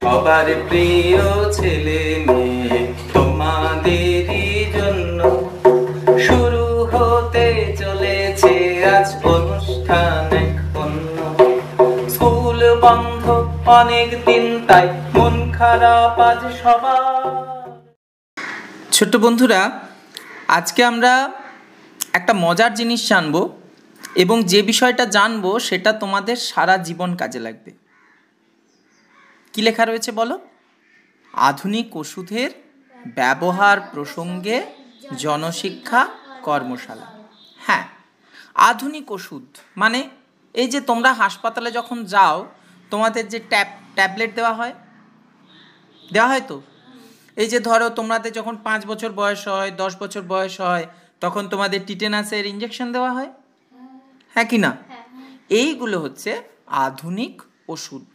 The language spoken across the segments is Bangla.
সবার প্রিয় ছেলে মেয়ে তোমাদেরই জন্য শুরু হতে চলেছে আজ অনুষ্ঠান অন্য। স্কুল বন্ধ অনেক দিন, তাই মন খারাপ আজ সবার। ছোট্ট বন্ধুরা, আজকে আমরা একটা মজার জিনিস জানবো এবং যে বিষয়টা জানবো সেটা তোমাদের সারা জীবন কাজে লাগবে। কি লেখা রয়েছে বলো? আধুনিক ওষুধের ব্যবহার প্রসঙ্গে জনশিক্ষা কর্মশালা। হ্যাঁ, আধুনিক ওষুধ মানে এই যে তোমরা হাসপাতালে যখন যাও তোমাদের যে ট্যাবলেট দেওয়া হয় তো। এই যে ধরো তোমাদের যখন 5 বছর বয়স হয়, 10 বছর বয়স হয়, তখন তোমাদের টিটেনাসের ইঞ্জেকশন দেওয়া হয়, হ্যাঁ কি না? এইগুলো হচ্ছে আধুনিক ওষুধ।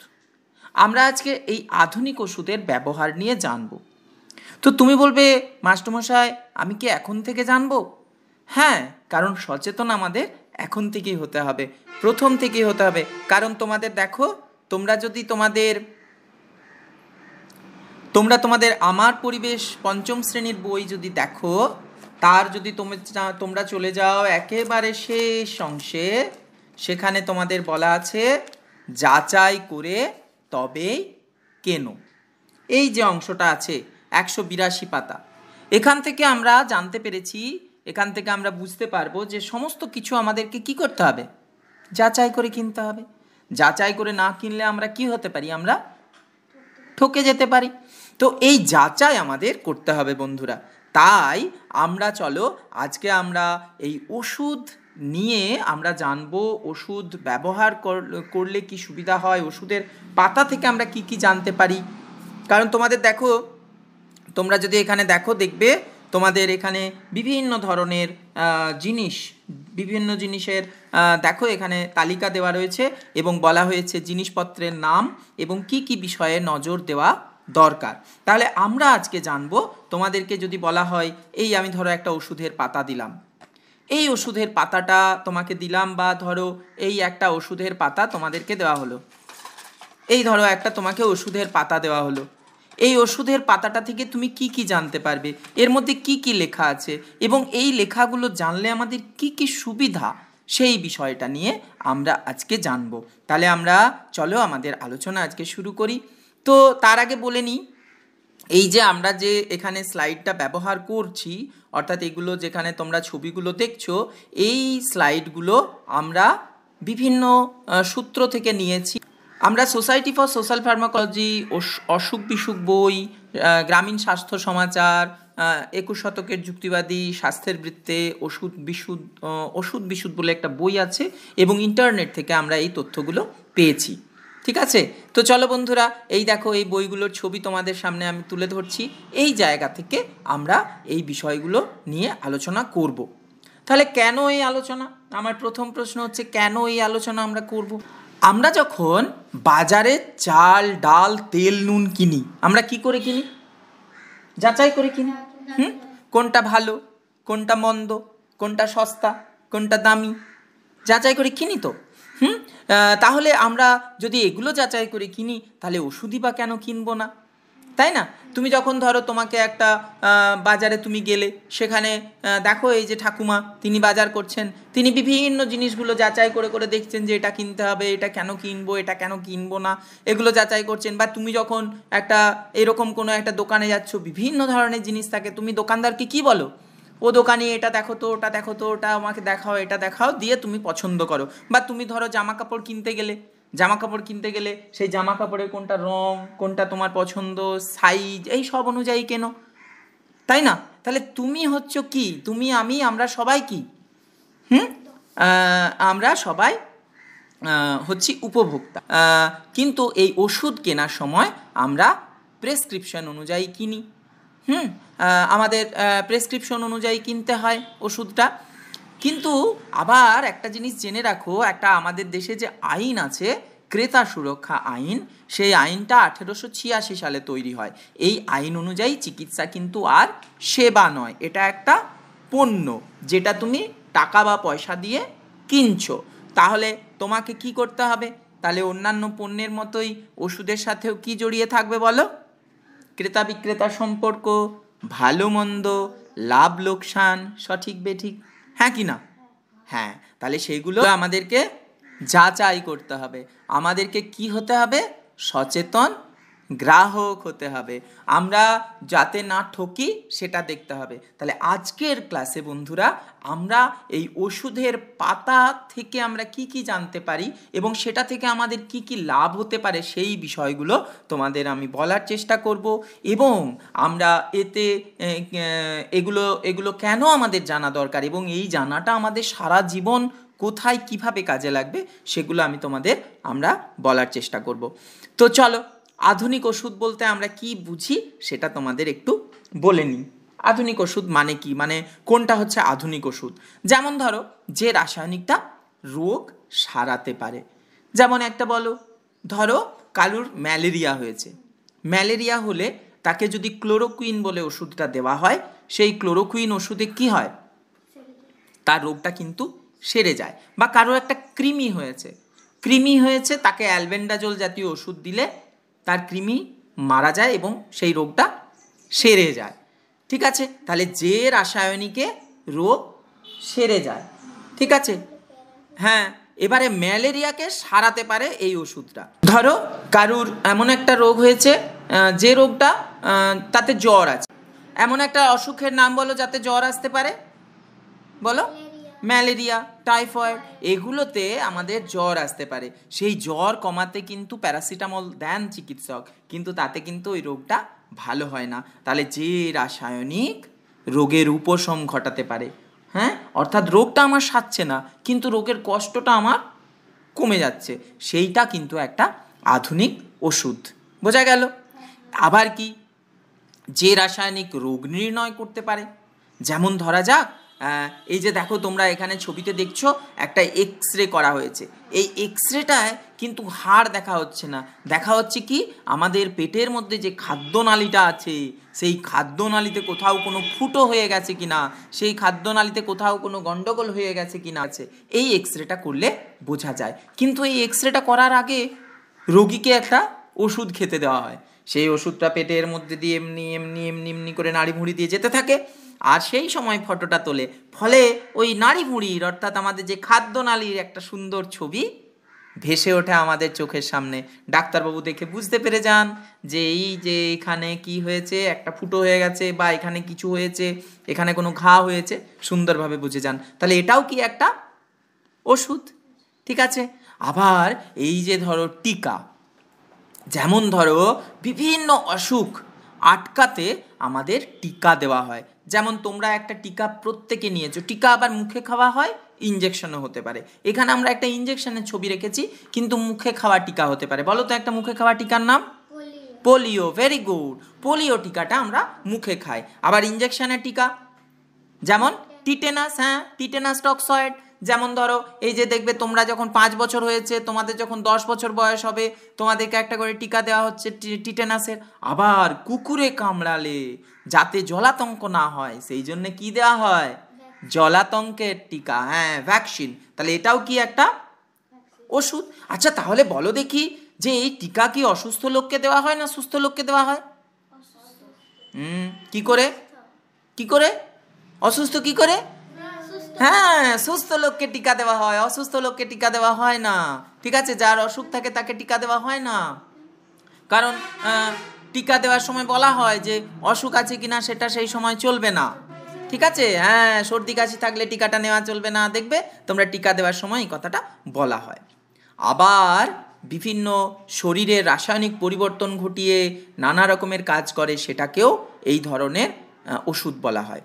আমরা আজকে এই আধুনিক ওষুধের ব্যবহার নিয়ে জানবো। তো তুমি বলবে, মাস্টারমশাই আমি কি এখন থেকে জানবো? হ্যাঁ, কারণ সচেতন আমাদের এখন থেকেই হতে হবে, প্রথম থেকেই হতে হবে। কারণ তোমাদের দেখো, তোমরা যদি তোমাদের আমার পরিবেশ 5ম শ্রেণীর বই যদি দেখো, তার যদি তোমরা চলে যাও একেবারে শেষ অংশে, সেখানে তোমাদের বলা আছে যাচাই করে তবেই কেন। এই যে অংশটা আছে 182 পাতা, এখান থেকে আমরা জানতে পেরেছি, এখান থেকে আমরা বুঝতে পারবো যে সমস্ত কিছু আমাদেরকে কি করতে হবে? যাচাই করে কিনতে হবে। যাচাই করে না কিনলে আমরা কি হতে পারি? আমরা ঠকে যেতে পারি। তো এই যাচাই আমাদের করতে হবে বন্ধুরা। তাই আমরা চলো আজকে আমরা এই ওষুধ নিয়ে আমরা জানবো, ওষুধ ব্যবহার করলে কি সুবিধা হয়, ওষুধের পাতা থেকে আমরা কি কি জানতে পারি। কারণ তোমাদের দেখো, তোমরা যদি এখানে দেখো দেখবে তোমাদের এখানে বিভিন্ন ধরনের বিভিন্ন জিনিসের দেখো এখানে তালিকা দেওয়া রয়েছে এবং বলা হয়েছে জিনিসপত্রের নাম এবং কি কি বিষয়ে নজর দেওয়া দরকার। তাহলে আমরা আজকে জানবো, তোমাদেরকে যদি বলা হয় এই আমি ধরো একটা ওষুধের পাতা দিলাম, এই ওষুধের পাতাটা তোমাকে দিলাম, বা ধরো এই একটা ওষুধের পাতা তোমাদেরকে দেওয়া হলো, এই ধরো একটা তোমাকে ওষুধের পাতা দেওয়া হলো, এই ওষুধের পাতাটা থেকে তুমি কি কি জানতে পারবে, এর মধ্যে কি কি লেখা আছে এবং এই লেখাগুলো জানলে আমাদের কি কি সুবিধা, সেই বিষয়টা নিয়ে আমরা আজকে জানবো। তাহলে আমরা চলো আমাদের আলোচনা আজকে শুরু করি। তো তার আগে বলে নিই, এই যে আমরা যে এখানে স্লাইডটা ব্যবহার করছি, অর্থাৎ এগুলো যেখানে তোমরা ছবিগুলো দেখছো, এই স্লাইডগুলো আমরা বিভিন্ন সূত্র থেকে নিয়েছি। আমরা সোসাইটি ফর সোশ্যাল ফার্মাকোলজি, অসুখ বিসুখ বই, গ্রামীণ স্বাস্থ্য সমাচার, 21 শতকের যুক্তিবাদী, স্বাস্থ্যের বৃত্তে, ওষুধ বিশুদ্ধ বলে একটা বই আছে, এবং ইন্টারনেট থেকে আমরা এই তথ্যগুলো পেয়েছি। ঠিক আছে, তো চলো বন্ধুরা, এই দেখো এই বইগুলোর ছবি তোমাদের সামনে আমি তুলে ধরছি। এই জায়গা থেকে আমরা এই বিষয়গুলো নিয়ে আলোচনা করব। তাহলে কেন এই আলোচনা? আমার প্রথম প্রশ্ন হচ্ছে, কেন এই আলোচনা আমরা করব? আমরা যখন বাজারে চাল, ডাল, তেল, নুন কিনি, আমরা কি করে কিনি? যাচাই করে কিনি। কোনটা ভালো, কোনটা মন্দ, কোনটা সস্তা, কোনটা দামি, যাচাই করে কিনি তো। তাহলে আমরা যদি এগুলো যাচাই করে কিনি, তাহলে ওষুধই বা কেন কিনবো না, তাই না? তুমি যখন ধরো তোমাকে একটা বাজারে তুমি গেলে, সেখানে দেখো এই যে ঠাকুমা তিনি বাজার করছেন, তিনি বিভিন্ন জিনিসগুলো যাচাই করে করে দেখছেন যে এটা কিনতে হবে, এটা কেন কিনবো, এটা কেন কিনবো না, এগুলো যাচাই করছেন। বা তুমি যখন একটা এরকম কোনো একটা দোকানে যাচ্ছ, বিভিন্ন ধরনের জিনিস থাকে, তুমি দোকানদারকে কি বলো? ও দোকানি এটা দেখো তো, ওটা দেখো তো, ওটা আমাকে দেখাও, এটা দেখাও, দিয়ে তুমি পছন্দ করো। বা তুমি ধরো জামা কাপড় কিনতে গেলে সেই জামা কাপড়ের কোনটা রং, কোনটা তোমার পছন্দ, সাইজ, এই সব অনুযায়ী কেনো, তাই না? তাহলে তুমি হচ্ছ কি, তুমি আমি, আমরা সবাই কি, আমরা সবাই হচ্ছি উপভোক্তা। কিন্তু এই ওষুধ কেনার সময় আমরা প্রেসক্রিপশন অনুযায়ী কিনি। আমাদের প্রেসক্রিপশন অনুযায়ী কিনতে হয় ওষুধটা। কিন্তু আবার একটা জিনিস জেনে রাখো, একটা আমাদের দেশে যে আইন আছে, ক্রেতা সুরক্ষা আইন, সেই আইনটা 1886 সালে তৈরি হয়। এই আইন অনুযায়ী চিকিৎসা কিন্তু আর সেবা নয়, এটা একটা পণ্য যেটা তুমি টাকা বা পয়সা দিয়ে কিনছো। তাহলে তোমাকে কি করতে হবে? তাহলে অন্যান্য পণ্যের মতোই ওষুধের সাথেও কি জড়িয়ে থাকবে বলো? ক্রেতা বিক্রেতার সম্পর্ক, ভালো মন্দ, লাভ লোকসান, সঠিক বেঠিক, হ্যাঁ কি না? হ্যাঁ, তাহলে সেইগুলো আমাদেরকে যাচাই করতে হবে। আমাদেরকে কি হতে হবে? সচেতন গ্রাহক হতে হবে। আমরা যাতে না ঠকি সেটা দেখতে হবে। তাহলে আজকের ক্লাসে বন্ধুরা আমরা এই ওষুধের পাতা থেকে আমরা কি কি জানতে পারি এবং সেটা থেকে আমাদের কি কি লাভ হতে পারে সেই বিষয়গুলো তোমাদের আমি বলার চেষ্টা করব। এবং আমরা এতে এগুলো কেন আমাদের জানা দরকার এবং এই জানাটা আমাদের সারা জীবন কোথায় কিভাবে কাজে লাগবে সেগুলো আমরা বলার চেষ্টা করব। তো চলো, আধুনিক ওষুধ বলতে আমরা কি বুঝি সেটা তোমাদের একটু বলে নিই। আধুনিক ওষুধ মানে কি, মানে কোনটা হচ্ছে আধুনিক ওষুধ? যেমন ধরো যে রাসায়নিকটা রোগ সারাতে পারে। যেমন একটা বলো, ধরো কারুর ম্যালেরিয়া হয়েছে, ম্যালেরিয়া হলে তাকে যদি ক্লোরোকুইন বলে ওষুধটা দেওয়া হয়, সেই ক্লোরোকুইন ওষুধে কি হয়? তার রোগটা কিন্তু সেরে যায়। বা কারো একটা কৃমি হয়েছে, তাকে অ্যালবেন্ডাজোল জাতীয় ওষুধ দিলে তার কৃমি মারা যায় এবং সেই রোগটা সেরে যায়। ঠিক আছে, তাহলে যে রাসায়নিকে রোগ সেরে যায়। ঠিক আছে, হ্যাঁ, এবারে ম্যালেরিয়াকে সারাতে পারে এই ওষুধটা। ধরো কারুর এমন একটা রোগ হয়েছে যে রোগটা তাতে জ্বর আছে, এমন একটা অসুখের নাম বলো যাতে জ্বর আসতে পারে, বলো। ম্যালেরিয়া, টাইফয়েড, এগুলোতে আমাদের জ্বর আসতে পারে। সেই জ্বর কমাতে কিন্তু প্যারাসিটামল দেন চিকিৎসক, কিন্তু তাতে কিন্তু ওই রোগটা ভালো হয় না। তাহলে যে রাসায়নিক রোগের উপশম ঘটাতে পারে, হ্যাঁ, অর্থাৎ রোগটা আমার সারছে না কিন্তু রোগের কষ্টটা আমার কমে যাচ্ছে, সেইটা কিন্তু একটা আধুনিক ওষুধ। বোঝা গেল? আবার কি, যে রাসায়নিক রোগ নির্ণয় করতে পারে। যেমন ধরা যাক এই যে দেখো তোমরা এখানে ছবিতে দেখছো একটা এক্স রে করা হয়েছে। এই এক্স রেটায় কিন্তু হাড় দেখা হচ্ছে না, দেখা হচ্ছে কি আমাদের পেটের মধ্যে যে খাদ্যনালীটা আছে সেই খাদ্যনালীতে কোথাও কোনো ফুটো হয়ে গেছে কিনা, সেই খাদ্যনালীতে কোথাও কোনো গন্ডগোল হয়ে গেছে কিনা আছে, এই এক্স রেটা করলে বোঝা যায়। কিন্তু এই এক্স রেটা করার আগে রোগীকে একটা ওষুধ খেতে দেওয়া হয়, সেই ওষুধটা পেটের মধ্যে দিয়ে এমনি এমনি এমনি এমনি করে নাড়ি ভুঁড়ি দিয়ে যেতে থাকে, আর সেই সময় ফটোটা তোলে, ফলে ওই নাড়ি ভুঁড়ির অর্থাৎ আমাদের যে খাদ্যনালীর একটা সুন্দর ছবি ভেসে ওঠে আমাদের চোখের সামনে। ডাক্তারবাবু দেখে বুঝতে পেরে যান যে এই যে এখানে কি হয়েছে, একটা ফুটো হয়ে গেছে বা এখানে কিছু হয়েছে, এখানে কোনো ঘা হয়েছে, সুন্দরভাবে বুঝে যান। তাহলে এটাও কি একটা ওষুধ। ঠিক আছে, আবার এই যে ধরো টিকা, যেমন ধরো বিভিন্ন অসুখ আটকাতে আমাদের টিকা দেওয়া হয়। যেমন তোমরা একটা টিকা প্রত্যেকে নিয়েছো, টিকা আবার মুখে খাওয়া হয়, ইঞ্জেকশনও হতে পারে। এখানে আমরা একটা ইঞ্জেকশনের ছবি রেখেছি, কিন্তু মুখে খাওয়া টিকা হতে পারে। বলো তো একটা মুখে খাওয়া টিকার নাম? পোলিও। ভেরি গুড, পোলিও টিকাটা আমরা মুখে খাই। আবার ইঞ্জেকশনের টিকা যেমন টিটেনাস, হ্যাঁ, টিটেনাস টক্সয়েড। যেমন ধরো এই যে দেখবে তোমরা যখন 5 বছর হয়েছে, তোমাদের যখন 10 বছর বয়স হবে, তোমাদেরকে একটা করে টিকা দেওয়া হচ্ছে টিটেনাসের। আবার কুকুরে কামড়ালে যাতে জলাতঙ্ক না হয় সেই জন্য কি দেওয়া হয়? জলাতঙ্কের টিকা, হ্যাঁ, ভ্যাকসিন। তাহলে এটাও কি একটা ওষুধ? আচ্ছা তাহলে বলো দেখি যে এই টিকা কি অসুস্থ লোককে দেওয়া হয় না সুস্থ লোককে দেওয়া হয়? কি করে? কি করে অসুস্থ? কি করে? হ্যাঁ, সুস্থ লোককে টিকা দেওয়া হয়, অসুস্থ লোককে টিকা দেওয়া হয় না। ঠিক আছে, যার অসুখ থাকে তাকে টিকা দেওয়া হয় না, কারণ টিকা দেওয়ার সময় বলা হয় যে অসুখ আছে কিনা সেটা সেই সময় চলবে না। ঠিক আছে, হ্যাঁ, সর্দি কাশি থাকলে টিকাটা নেওয়া চলবে না, দেখবে তোমরা টিকা দেওয়ার সময় এই কথাটা বলা হয়। আবার বিভিন্ন শরীরের রাসায়নিক পরিবর্তন ঘটিয়ে নানা রকমের কাজ করে, সেটাকেও এই ধরনের ওষুধ বলা হয়।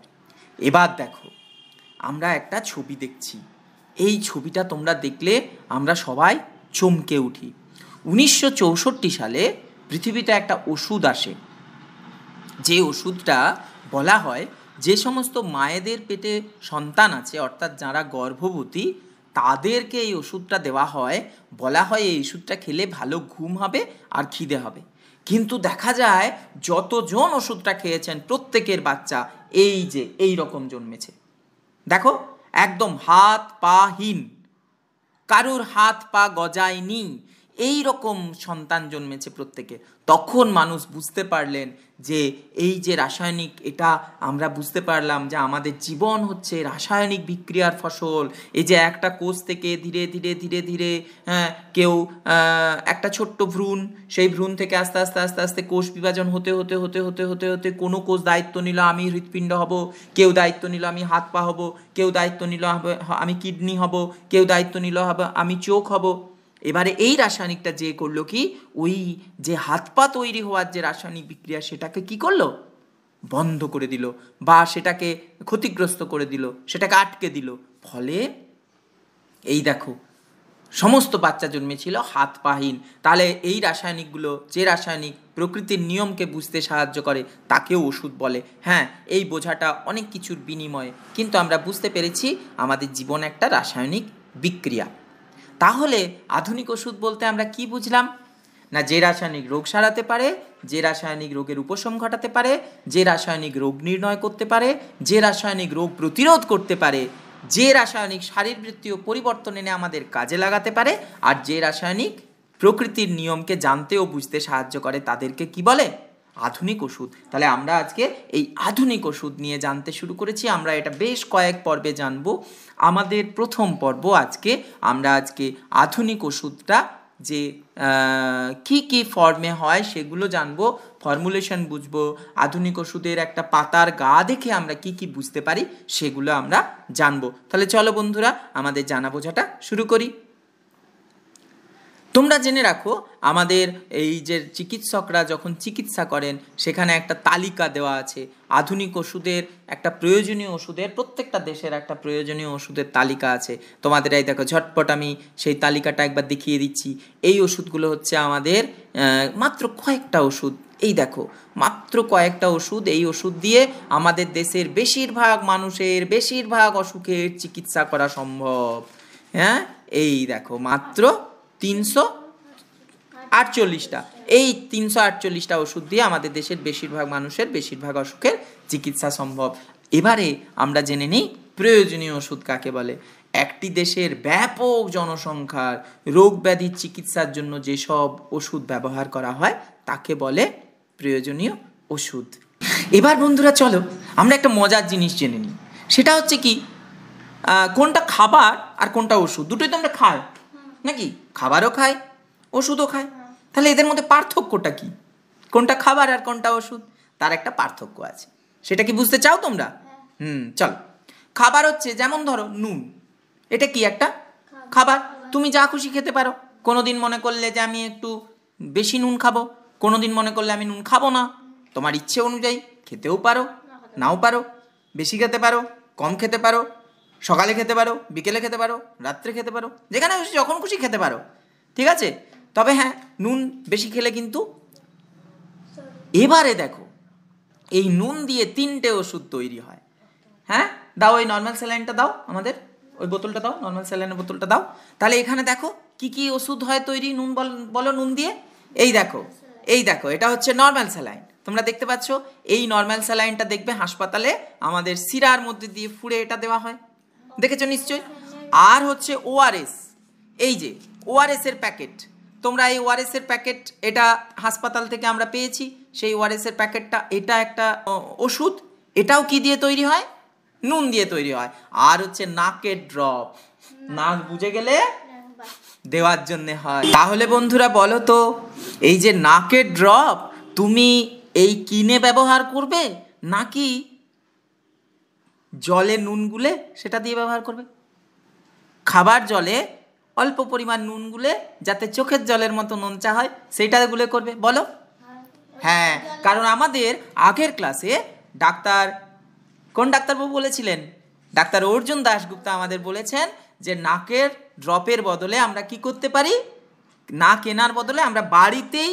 এবার দেখো আমরা একটা ছবি দেখছি, এই ছবিটা তোমরা দেখলে আমরা সবাই চমকে উঠি। 1964 সালে পৃথিবীতে একটা ওষুধ আসে, যে ওষুধটা বলা হয় যে সমস্ত মায়েদের পেটে সন্তান আছে অর্থাৎ যারা গর্ভবতী তাদেরকে এই ওষুধটা দেওয়া হয়। বলা হয় এই ওষুধটা খেলে ভালো ঘুম হবে আর খিদে হবে। কিন্তু দেখা যায় যতজন ওষুধটা খেয়েছেন প্রত্যেকের বাচ্চা এই যে এই রকম জন্মেছে। দেখো একদম হাত পা হীন, কারুর হাত পা গজায়নি। এই রকম সন্তান জন্মেছে প্রত্যেকে। তখন মানুষ বুঝতে পারলেন যে এই যে রাসায়নিক, এটা আমরা বুঝতে পারলাম যে আমাদের জীবন হচ্ছে রাসায়নিক বিক্রিয়ার ফসল। এই যে একটা কোষ থেকে ধীরে ধীরে ধীরে ধীরে কেউ একটা ছোট্ট ভ্রূণ, সেই ভ্রূণ থেকে আস্তে আস্তে আস্তে আস্তে কোষ বিভাজন হতে হতে হতে হতে হতে হতে কোনো কোষ দায়িত্ব নিল আমি হৃৎপিণ্ড হব, কেউ দায়িত্ব নিল আমি হাত পা হব, কেউ দায়িত্ব নিল আমি কিডনি হব, কেউ দায়িত্ব নিল হবে আমি চোখ হব। এবারে এই রাসায়নিকটা যে করলো কি, ওই যে হাত পা তৈরি হওয়ার যে রাসায়নিক বিক্রিয়া সেটাকে কি করলো, বন্ধ করে দিল বা সেটাকে ক্ষতিগ্রস্ত করে দিল, সেটাকে আটকে দিল। ফলে এই দেখো সমস্ত বাচ্চা জন্মেছিল হাত পাহীন। তাহলে এই রাসায়নিকগুলো, যে রাসায়নিক প্রকৃতির নিয়মকে বুঝতে সাহায্য করে, তাকেও ওষুধ বলে। হ্যাঁ, এই বোঝাটা অনেক কিছুর বিনিময়ে, কিন্তু আমরা বুঝতে পেরেছি আমাদের জীবন একটা রাসায়নিক বিক্রিয়া। তাহলে আধুনিক ওষুধ বলতে আমরা কি বুঝলাম না, যে রাসায়নিক রোগ সারাতে পারে, যে রাসায়নিক রোগের উপশম ঘটাতে পারে, যে রাসায়নিক রোগ নির্ণয় করতে পারে, যে রাসায়নিক রোগ প্রতিরোধ করতে পারে, যে রাসায়নিক শারীরবৃত্তীয় পরিবর্তন এনে আমাদের কাজে লাগাতে পারে, আর যে রাসায়নিক প্রকৃতির নিয়মকে জানতে ও বুঝতে সাহায্য করে, তাদেরকে কি বলে, আধুনিক ওষুধ। তাহলে আমরা আজকে এই আধুনিক ওষুধ নিয়ে জানতে শুরু করেছি। আমরা এটা বেশ কয়েক পর্বে জানবো। আমাদের প্রথম পর্ব আজকে, আমরা আজকে আধুনিক ওষুধটা যে কি কি ফর্মে হয় সেগুলো জানবো, ফর্মুলেশন বুঝবো, আধুনিক ওষুধের একটা পাতার গা দেখে আমরা কি কি বুঝতে পারি সেগুলো আমরা জানবো। তাহলে চলো বন্ধুরা, আমাদের জানা বোঝাটা শুরু করি। তোমরা জেনে রাখো, আমাদের এই যে চিকিৎসকরা যখন চিকিৎসা করেন সেখানে একটা তালিকা দেওয়া আছে আধুনিক ওষুধের, একটা প্রয়োজনীয় ওষুধের, প্রত্যেকটা দেশের একটা প্রয়োজনীয় ওষুধের তালিকা আছে। তোমাদের এই দেখো ঝটপট আমি সেই তালিকাটা একবার দেখিয়ে দিচ্ছি। এই ওষুধগুলো হচ্ছে আমাদের মাত্র কয়েকটা ওষুধ। এই দেখো মাত্র কয়েকটা ওষুধ, এই ওষুধ দিয়ে আমাদের দেশের বেশিরভাগ মানুষের বেশিরভাগ অসুখের চিকিৎসা করা সম্ভব। হ্যাঁ, এই দেখো মাত্র 348টা, এই 348টা ওষুধ দিয়ে আমাদের দেশের বেশিরভাগ মানুষের বেশিরভাগ অসুখের চিকিৎসা সম্ভব। এবারে আমরা জেনে নিই প্রয়োজনীয় ওষুধ কাকে বলে। একটি দেশের ব্যাপক জনসংখ্যার রোগ ব্যাধির চিকিৎসার জন্য যেসব ওষুধ ব্যবহার করা হয় তাকে বলে প্রয়োজনীয় ওষুধ। এবার বন্ধুরা চলো আমরা একটা মজার জিনিস জেনে নিই। সেটা হচ্ছে কি, কোনটা খাবার আর কোনটা ওষুধ, দুটোই তো আমরা খাই নাকি, খাবারও খাই ওষুধও খাই। তাহলে এদের মধ্যে পার্থক্যটা কি, কোনটা খাবার আর কোনটা ওষুধ, তার একটা পার্থক্য আছে। সেটা কি বুঝতে চাও তোমরা? চলো। খাবার হচ্ছে, যেমন ধরো নুন, এটা কি একটা খাবার, তুমি যা খুশি খেতে পারো। কোনোদিন মনে করলে যে আমি একটু বেশি নুন খাবো, কোনোদিন মনে করলে আমি নুন খাবো না, তোমার ইচ্ছে অনুযায়ী খেতেও পারো নাও পারো, বেশি খেতে পারো কম খেতে পারো, সকালে খেতে পারো বিকেলে খেতে পারো রাত্রে খেতে পারো, যেখানে খুশি যখন খুশি খেতে পারো, ঠিক আছে। তবে হ্যাঁ, নুন বেশি খেলে কিন্তু, এবারে দেখো এই নুন দিয়ে 3টে ওষুধ তৈরি হয়। হ্যাঁ, দাও ওই নর্মাল স্যালাইনটা দাও, আমাদের ওই বোতলটা দাও, নর্মাল স্যালাইনের বোতলটা দাও। তাহলে এখানে দেখো কি কি ওষুধ হয় তৈরি, নুন বলো নুন দিয়ে। এই দেখো, এই দেখো, এটা হচ্ছে নর্মাল স্যালাইন। তোমরা দেখতে পাচ্ছ এই নর্মাল স্যালাইনটা দেখবে হাসপাতালে আমাদের শিরার মধ্যে দিয়ে ফুঁড়ে এটা দেওয়া হয়, দেখেছো নিশ্চয়ই। আর হচ্ছে ওআরএস, এই যে ওআরএস এর প্যাকেট, তোমরা এই ওআরএস এর প্যাকেট, এটা হাসপাতাল থেকে আমরা পেয়েছি সেই ওআরএস এর প্যাকেটটা, এটা একটা ওষুধ। এটাও কি দিয়ে তৈরি হয়, নুন দিয়ে তৈরি হয়। আর হচ্ছে নাকের ড্রপ, নাক বুঝে গেলে দেওয়ার জন্য হয়। তাহলে বন্ধুরা বলো তো, এই যে নাকের ড্রপ তুমি এই কিনে ব্যবহার করবে নাকি জলে নুন গুলে সেটা দিয়ে ব্যবহার করবে? খাবার জলে অল্প পরিমাণ নুন গুলে যাতে চোখের জলের মতো নোনচা হয় সেইটা গুলে করবে, বলো। হ্যাঁ, কারণ আমাদের আগের ক্লাসে ডাক্তার, কোন ডাক্তারবাবু বলেছিলেন, ডাক্তার অর্জুন দাশগুপ্তা আমাদের বলেছেন যে নাকের ড্রপের বদলে আমরা কি করতে পারি, না কেনার বদলে আমরা বাড়িতেই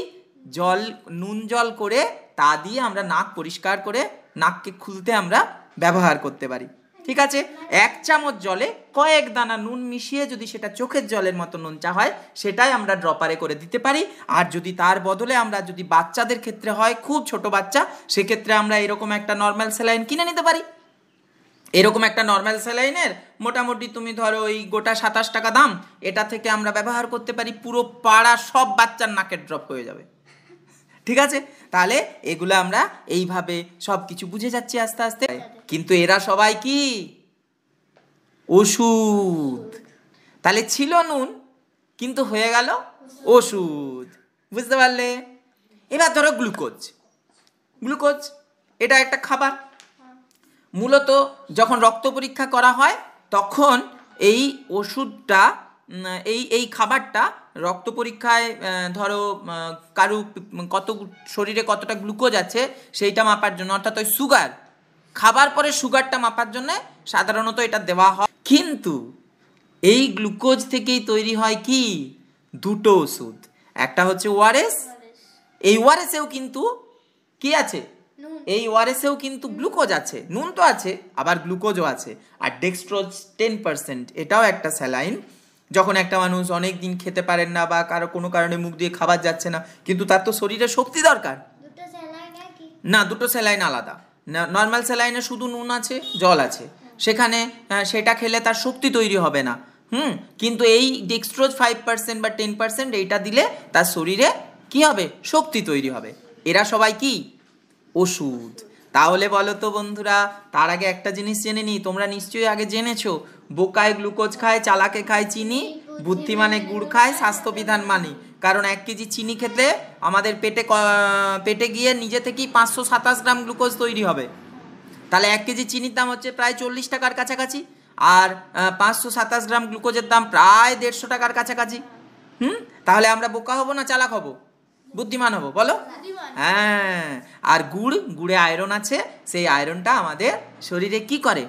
জল, নুন জল করে তা দিয়ে আমরা নাক পরিষ্কার করে নাককে খুলতে আমরা ব্যবহার করতে পারি। ঠিক আছে, 1 চামচ জলে কয়েক দানা নুন মিশিয়ে যদি সেটা চোখের জলের মতো নোনচা হয় সেটাই আমরা ড্রপারে করে দিতে পারি। আর যদি তার বদলে আমরা, যদি বাচ্চাদের ক্ষেত্রে হয়, খুব ছোট বাচ্চা, সেক্ষেত্রে আমরা এরকম একটা নর্মাল স্যালাইন কিনে নিতে পারি। এরকম একটা নর্মাল স্যালাইনের মোটামুটি তুমি ধরো ওই গোটা 27 টাকা দাম, এটা থেকে আমরা ব্যবহার করতে পারি পুরো পাড়া সব বাচ্চার নাকের ড্রপ হয়ে যাবে। ঠিক আছে, তাহলে এগুলো আমরা এইভাবে সব কিছু বুঝে যাচ্ছি আস্তে আস্তে। কিন্তু এরা সবাই কি ওষুধ। তাহলে ছিল নুন কিন্তু হয়ে গেল ওষুধ, বুঝতে পারলে? এবার ধরো গ্লুকোজ। গ্লুকোজ এটা একটা খাবার। মূলত যখন রক্ত পরীক্ষা করা হয় তখন এই ওষুধটা এই খাবারটা রক্ত পরীক্ষায় ধরো কারু কত শরীরে কতটা গ্লুকোজ আছে সেইটা মাপার জন্য, অর্থাৎ ওই সুগার খাবার পরে সুগারটা মাপার জন্য সাধারণত এটা দেওয়া হয়। কিন্তু এই গ্লুকোজ থেকেই তৈরি হয় কি দুটো ওষুধ, একটা হচ্ছে ওআরএস। এই ওআরএসেও কিন্তু কি আছে, এই ওআরএসেও কিন্তু গ্লুকোজ আছে, নুন তো আছে আবার গ্লুকোজও আছে। আর ডেক্সট্রোজ 10%, এটাও একটা স্যালাইন। যখন একটা মানুষ অনেক দিন খেতে পারেন না বা কারো কোনো কারণে মুখ দিয়ে খাবার যাচ্ছে না, কিন্তু তার তো শরীরে শক্তি দরকার না, দুটো স্যালাইন আলাদা। নর্মাল স্যালাইনে শুধু নুন আছে জল আছে, সেখানে সেটা খেলে তার শক্তি তৈরি হবে না। কিন্তু এই ডেক্সট্রোজ 5% বা 10% এইটা দিলে তার শরীরে কি হবে, শক্তি তৈরি হবে। এরা সবাই কি ওষুধ। তাহলে বলো তো বন্ধুরা, তার আগে একটা জিনিস জেনে নিই, তোমরা নিশ্চয়ই আগে জেনেছো বোকায় গ্লুকোজ খায়, চালাকে খায় চিনি, বুদ্ধিমানে গুড় খায়, স্বাস্থ্যবিধান মানি। কারণ 1 কেজি চিনি খেতে আমাদের পেটে গিয়ে নিজে থেকেই 527 গ্রাম গ্লুকোজ তৈরি হবে। তাহলে 1 কেজি চিনির দাম হচ্ছে প্রায় 40 টাকার কাছাকাছি, আর 527 গ্রাম গ্লুকোজের দাম প্রায় 150 টাকার কাছাকাছি। তাহলে আমরা বোকা হব না চালাক হব, বুদ্ধিমান হব বলো? হ্যাঁ। আর গুড়ে আয়রন আছে, সেই আয়রনটা আমাদের শরীরে কি করে,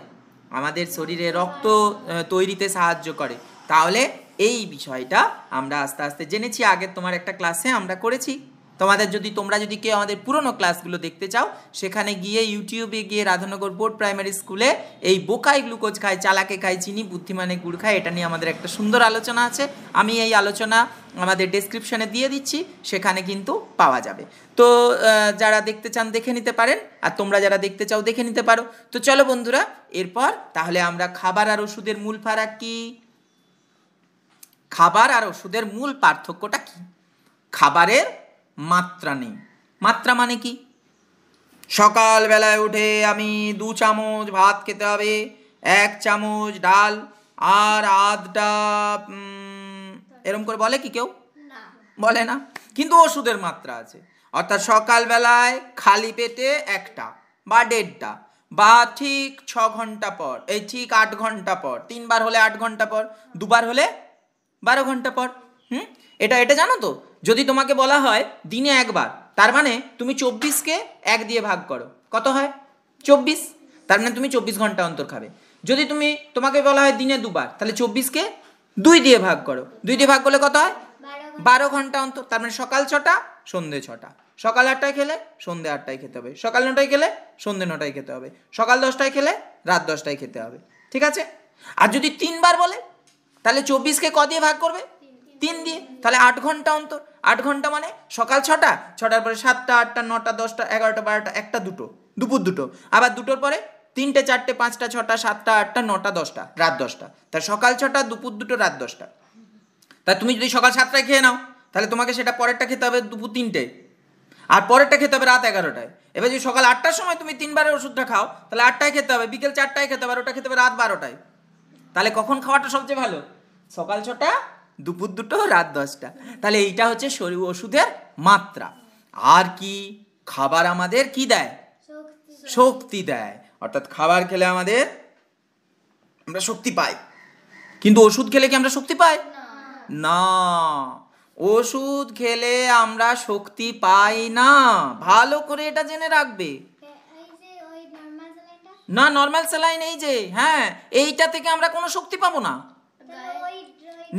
আমাদের শরীরে রক্ত তৈরিতে সাহায্য করে। তাহলে এই বিষয়টা আমরা আস্তে আস্তে জেনেছি। আগের তোমার একটা ক্লাসে আমরা করেছি। তোমরা যদি কেউ আমাদের পুরনো ক্লাসগুলো দেখতে চাও, সেখানে গিয়ে ইউটিউবে গিয়ে রাধানগর বোর্ড প্রাইমারি স্কুলে এই বোকায় গ্লুকোজ খায়, চালাকে খায় চিনি, বুদ্ধিমানে গুড় খায়, এটা নিয়ে আমাদের একটা সুন্দর আলোচনা আছে। আমি এই আলোচনা আমাদের ডেসক্রিপশনে দিয়ে দিচ্ছি, সেখানে কিন্তু পাওয়া যাবে। তো যারা দেখতে চান দেখে নিতে পারেন, আর তোমরা যারা দেখতে চাও দেখে নিতে পারো। তো চলো বন্ধুরা, এরপর তাহলে আমরা খাবার আর ওষুধের মূল ফারাক কি, খাবার আর ওষুধের মূল পার্থক্যটা কি? খাবারের মাত্রা নেই। মাত্রা মানে কি? সকালবেলায় উঠে আমি 2 চামচ ভাত খেতে হবে, 1 চামচ ডাল আর আধটা এরকম করে বলে কি কেউ? বলে না। কিন্তু ওষুধের মাত্রা আছে, অর্থাৎ সকালবেলায় খালি পেটে 1টা বা 1.5টা বা ঠিক 6 ঘন্টা পর, এই ঠিক 8 ঘন্টা পর, 3 বার হলে 8 ঘন্টা পর, 2 বার হলে 12 ঘন্টা পর। এটা জানো তো? যদি তোমাকে বলা হয় দিনে 1 বার, তার মানে তুমি 24কে 1 দিয়ে ভাগ করো, কত হয়? 24। তার মানে তুমি 24 ঘন্টা অন্তর খাবে। যদি তোমাকে বলা হয় দিনে 2 বার, তাহলে 24কে 2 দিয়ে ভাগ করো, 2 দিয়ে ভাগ করলে কত হয়? 12 ঘন্টা অন্তর। তার মানে সকাল 6টা সন্ধে 6টা, সকাল 8টায় খেলে সন্ধে 8টায় খেতে হবে, সকাল 9টায় খেলে সন্ধে 9টায় খেতে হবে, সকাল 10টায় খেলে রাত 10টায় খেতে হবে। ঠিক আছে? আর যদি 3 বার বলে, তাহলে 24কে ক দিয়ে ভাগ করবে? 3 দিয়ে। তাহলে 8 ঘন্টা অন্তর। 8 ঘন্টা মানে সকাল 6টা, 6টার পরে 7টা, 8টা, 9টা, 10টা, 11টা, 12টা, 1টা, 2টো, দুপুর 2টো, আবার 2টোর পরে 3টে, 4টে, 5টা, 6টা, 7টা, 8টা, 9টা, 10টা, রাত 10টা। তাই সকাল 6টা, দুপুর 2টো, রাত 10টা। তাই তুমি যদি সকাল 7টায় খেয়ে নাও, তাহলে তোমাকে সেটা পরেরটা খেতে হবে দুপুর 3টে, আর পরেরটা খেতে হবে রাত 11টায়। এবার যদি সকাল 8টার সময় তুমি 3 বারের ওষুধটা খাও, তাহলে 8টায় খেতে হবে, বিকেল 4টায় খেতে হবে, আর ওটা খেতে হবে রাত 12টায়। তাহলে কখন খাওয়াটা সবচেয়ে ভালো? সকাল 6টা, দুপুর 2টো, রাত 10টা। তাহলে এইটা হচ্ছে ওষুধের মাত্রা। আর কি খাবার আমাদের কি দেয়? শক্তি দেয়। অর্থাৎ খাবার খেলে আমরা শক্তি পাই। কিন্তু ওষুধ খেলে কি আমরা শক্তি পাই? না, ওষুধ খেলে আমরা শক্তি পাই না। ভালো করে এটা জেনে রাখবে। না, নর্মাল স্যালাইন এই যে, হ্যাঁ, এইটা থেকে আমরা কোনো শক্তি পাবো না।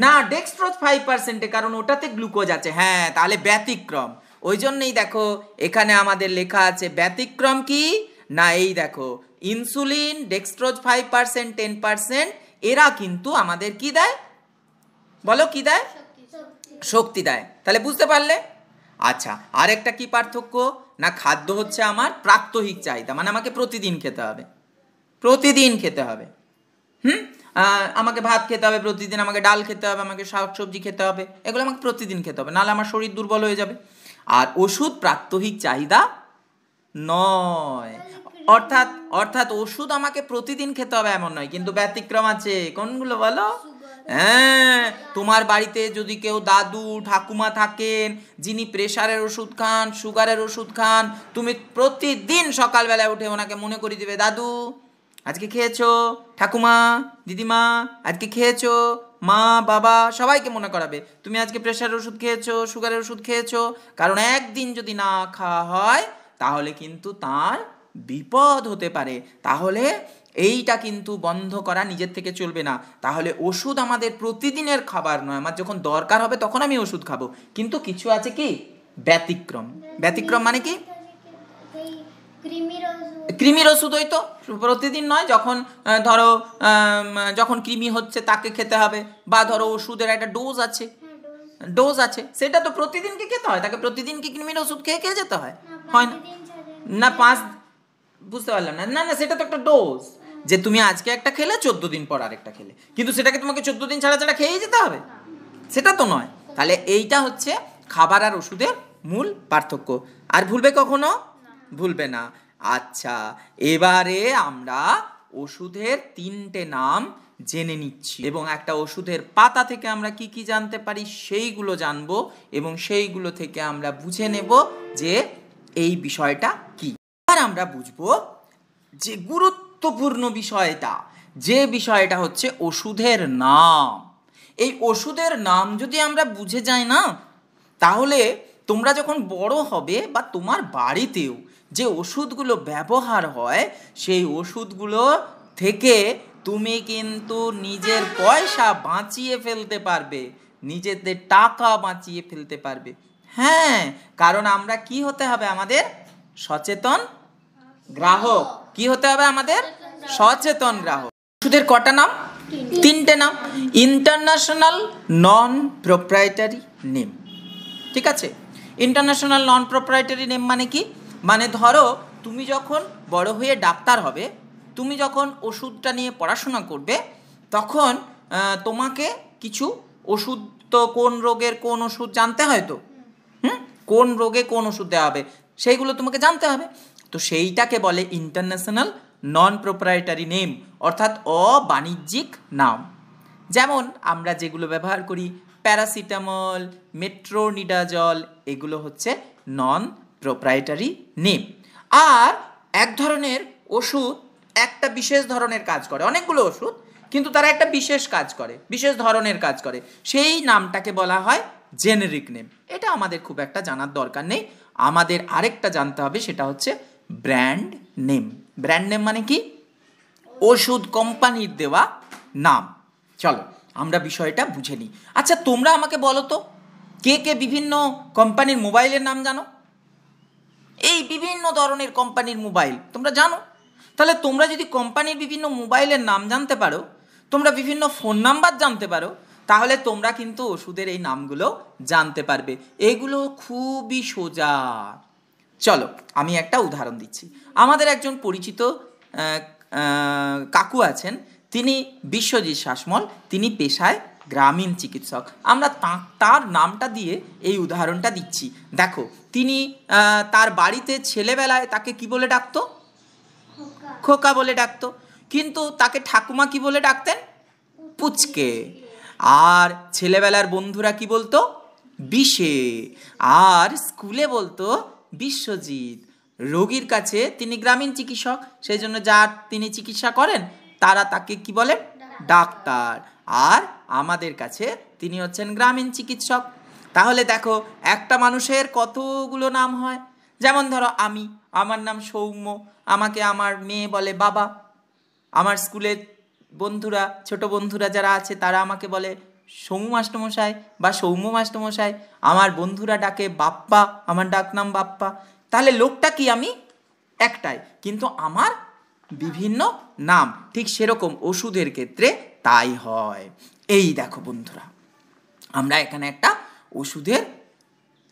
না, ডেক্সট্রোজ 5%, কারণ ওটাতে গ্লুকোজ আছে। হ্যাঁ, তাহলে ব্যতিক্রম। ওই জন্যই দেখো এখানে আমাদের লেখা আছে ব্যতিক্রম কি না, এই দেখো ইনসুলিন, ডেক্সট্রোজ 5%, 10%, এরা কিন্তু আমাদের কি দেয় বলো? কি দেয়? শক্তি দেয়। তাহলে বুঝতে পারলে? আচ্ছা, আরেকটা কি পার্থক্য না, খাদ্য হচ্ছে আমার প্রাত্যহিক চাহিদা, মানে আমাকে প্রতিদিন খেতে হবে। প্রতিদিন খেতে হবে। আমাকে ভাত খেতে হবে প্রতিদিন, আমাকে ডাল খেতে হবে, আমাকে শাক সবজি খেতে হবে, এগুলো আমাকে প্রতিদিন খেতে হবে, নাহলে আমার শরীর দুর্বল হয়ে যাবে। আর ওষুধ প্রাত্যহিক চাহিদা নয়, অর্থাৎ অর্থাৎ ওষুধ আমাকে প্রতিদিন খেতে হবে এমন নয়, কিন্তু ব্যতিক্রম আছে। কোনগুলো বলো? হ্যাঁ, তোমার বাড়িতে যদি কেউ দাদু ঠাকুমা থাকেন যিনি প্রেশারের ওষুধ খান, সুগারের ওষুধ খান, তুমি প্রতিদিন সকালবেলায় উঠে ওনাকে মনে করিয়ে দিবে, দাদু আজকে খেয়েছো, ঠাকুমা দিদিমা আজকে খেয়েছো, মা বাবা সবাইকে মনে করাবে তুমি আজকে প্রেশারের ওষুধ খেয়েছো, সুগারের ওষুধ খেয়েছো। কারণ একদিন যদি না খাওয়া হয় তাহলে কিন্তু তার বিপদ হতে পারে। তাহলে এইটা কিন্তু বন্ধ করা নিজের থেকে চলবে না। তাহলে ওষুধ আমাদের প্রতিদিনের খাবার নয়, আমার যখন দরকার হবে তখন আমি ওষুধ খাবো। কিন্তু কিছু আছে কি ব্যতিক্রম। ব্যতিক্রম মানে কি? কৃমির ওষুধ হয়তো প্রতিদিন নয়, যখন ধরো যখন কৃমি হচ্ছে তাকে খেতে হবে, বা ধরো ওষুধের একটা ডোজ আছে সেটা তো প্রতিদিন কি খেতে হয়, তাকে প্রতিদিন কি কৃমির ওষুধ খেয়ে খেয়ে যেতে হয়? হয় না, 5 বুঝতে পারলাম না। না না, সেটা তো একটা ডোজ, যে তুমি আজকে একটা খেলে 14 দিন পর আরেকটা খেলে, কিন্তু সেটাকে তোমাকে 14 দিন ছাড়া ছাড়া খেয়েই যেতে হবে, সেটা তো নয়। তাহলে এইটা হচ্ছে খাবার আর ওষুধের মূল পার্থক্য। আর ভুলবে কখনো? ভুলবে না। আচ্ছা, এবারে আমরা ওষুধের 3টে নাম জেনে নিচ্ছি, এবং একটা ওষুধের পাতা থেকে আমরা কি কি জানতে পারি সেইগুলো জানবো, এবং সেইগুলো থেকে আমরা বুঝে নেব যে এই বিষয়টা কি। আর আমরা বুঝবো যে গুরুত্বপূর্ণ বিষয়টা, যে বিষয়টা হচ্ছে ওষুধের নাম। এই ওষুধের নাম যদি আমরা বুঝে যাই না, তাহলে তোমরা যখন বড় হবে বা তোমার বাড়িতেও যে ওষুধগুলো ব্যবহার হয় সেই ওষুধগুলো থেকে তুমি কিন্তু নিজের পয়সা বাঁচিয়ে ফেলতে পারবে, নিজেদের টাকা বাঁচিয়ে ফেলতে পারবে। হ্যাঁ, কারণ আমরা কি হতে হবে? আমাদের সচেতন গ্রাহক। কি হতে হবে আমাদের? সচেতন গ্রাহক। ওষুধের কটা নাম? 3টে নাম। ইন্টারন্যাশনাল নন প্রোপ্রাইটারি নেম, ঠিক আছে? ইন্টারন্যাশনাল নন প্রোপ্রাইটারি নেম মানে কি? মানে ধরো তুমি যখন বড় হয়ে ডাক্তার হবে, তুমি যখন ওষুধটা নিয়ে পড়াশোনা করবে, তখন তোমাকে কিছু ওষুধ, তো কোন রোগের কোন ওষুধ জানতে হয়, তো কোন রোগে কোন ওষুধ দেওয়া হবে সেইগুলো তোমাকে জানতে হবে। তো সেইটাকে বলে ইন্টারন্যাশনাল নন প্রোপ্রাইটারি নেম, অর্থাৎ অবাণিজ্যিক নাম। যেমন আমরা যেগুলো ব্যবহার করি, প্যারাসিটামল, মেট্রোনিডাজল, এগুলো হচ্ছে নন প্রোপ্রাইটারি নেম। আর এক ধরনের ওষুধ একটা বিশেষ ধরনের কাজ করে, অনেকগুলো ওষুধ কিন্তু তারা একটা বিশেষ কাজ করে, বিশেষ ধরনের কাজ করে, সেই নামটাকে বলা হয় জেনেরিক নেম। এটা আমাদের খুব একটা জানার দরকার নেই। আমাদের আরেকটা জানতে হবে, সেটা হচ্ছে ব্র্যান্ড নেম। ব্র্যান্ড নেম মানে কি? ওষুধ কোম্পানির দেওয়া নাম। চলো আমরা বিষয়টা বুঝে নিই। আচ্ছা, তোমরা আমাকে বলো তো, কে কে বিভিন্ন কোম্পানির মোবাইলের নাম জানো? এই বিভিন্ন ধরনের কোম্পানির মোবাইল তোমরা জানো। তাহলে তোমরা যদি কোম্পানির বিভিন্ন মোবাইলের নাম জানতে পারো, তোমরা বিভিন্ন ফোন নাম্বার জানতে পারো, তাহলে তোমরা কিন্তু ওষুধের এই নামগুলো জানতে পারবে। এগুলো খুবই সোজা। চলো আমি একটা উদাহরণ দিচ্ছি। আমাদের একজন পরিচিত কাকু আছেন, তিনি বিশ্বজিৎ শাসমল, তিনি পেশায় গ্রামীণ চিকিৎসক। আমরা তার নামটা দিয়ে এই উদাহরণটা দিচ্ছি। দেখো, তিনি তার বাড়িতে ছেলেবেলায় তাকে কি বলে ডাকতো? খোকা বলে ডাকতো। কিন্তু তাকে ঠাকুমা কি বলে ডাকতেন? পুচকে। আর ছেলেবেলার বন্ধুরা কি বলতো? বিশে। আর স্কুলে বলতো বিশ্বজিৎ। রোগীর কাছে তিনি গ্রামীণ চিকিৎসক, সেই জন্য যার তিনি চিকিৎসা করেন তারা তাকে কি বলে? ডাক্তার। আর আমাদের কাছে তিনি হচ্ছেন গ্রামীণ চিকিৎসক। তাহলে দেখো, একটা মানুষের কতগুলো নাম হয়। যেমন ধরো আমার নাম সৌম্য, আমাকে আমার মেয়ে বলে বাবা। আমার স্কুলের বন্ধুরা, ছোট বন্ধুরা যারা আছে তারা আমাকে বলে সৌম্য মাস্টারমশাই বা সৌম্য মাস্টারমশাই। আমার বন্ধুরা ডাকে বাপ্পা, আমার ডাক নাম বাপ্পা। তাহলে লোকটা কি? আমি একটাই, কিন্তু আমার বিভিন্ন নাম। ঠিক সেরকম ওষুধের ক্ষেত্রে তাই হয়। এই দেখো বন্ধুরা, আমরা এখানে একটা ওষুধের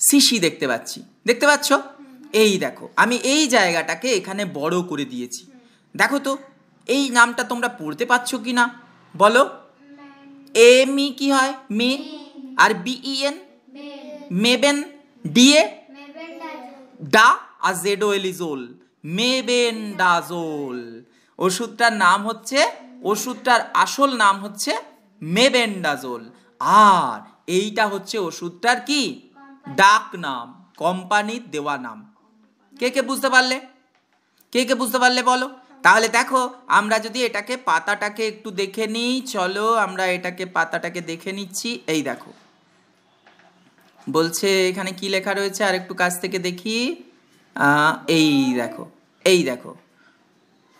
শিশি দেখতে পাচ্ছি, দেখতে পাচ্ছ? এই দেখো, আমি এই জায়গাটাকে এখানে বড় করে দিয়েছি। দেখো তো, এই নামটা তোমরা পড়তে পারছো কি না বলো? এমি কি হয়? মে। আর বিইএন মেবেন। ডিএ ডা আর জেডোএলিজোল, মেবেন্ডাজোল। ওষুধটার নাম হচ্ছে, ওষুধটার আসল নাম হচ্ছে মেবেন্ডাজোল। আর এইটা হচ্ছে ওষুধটার কি ডাক নাম, কোম্পানির দেওয়া নাম। কে কে বুঝতে পারলে? কে কে বুঝতে পারলে বলো? তাহলে দেখো আমরা যদি এটাকে পাতাটাকে একটু দেখে নিই, চলো আমরা এটাকে পাতাটাকে দেখে নিচ্ছি। এই দেখো বলছে এখানে কি লেখা রয়েছে, আর একটু কাছ থেকে দেখি। এই দেখো, এই দেখো,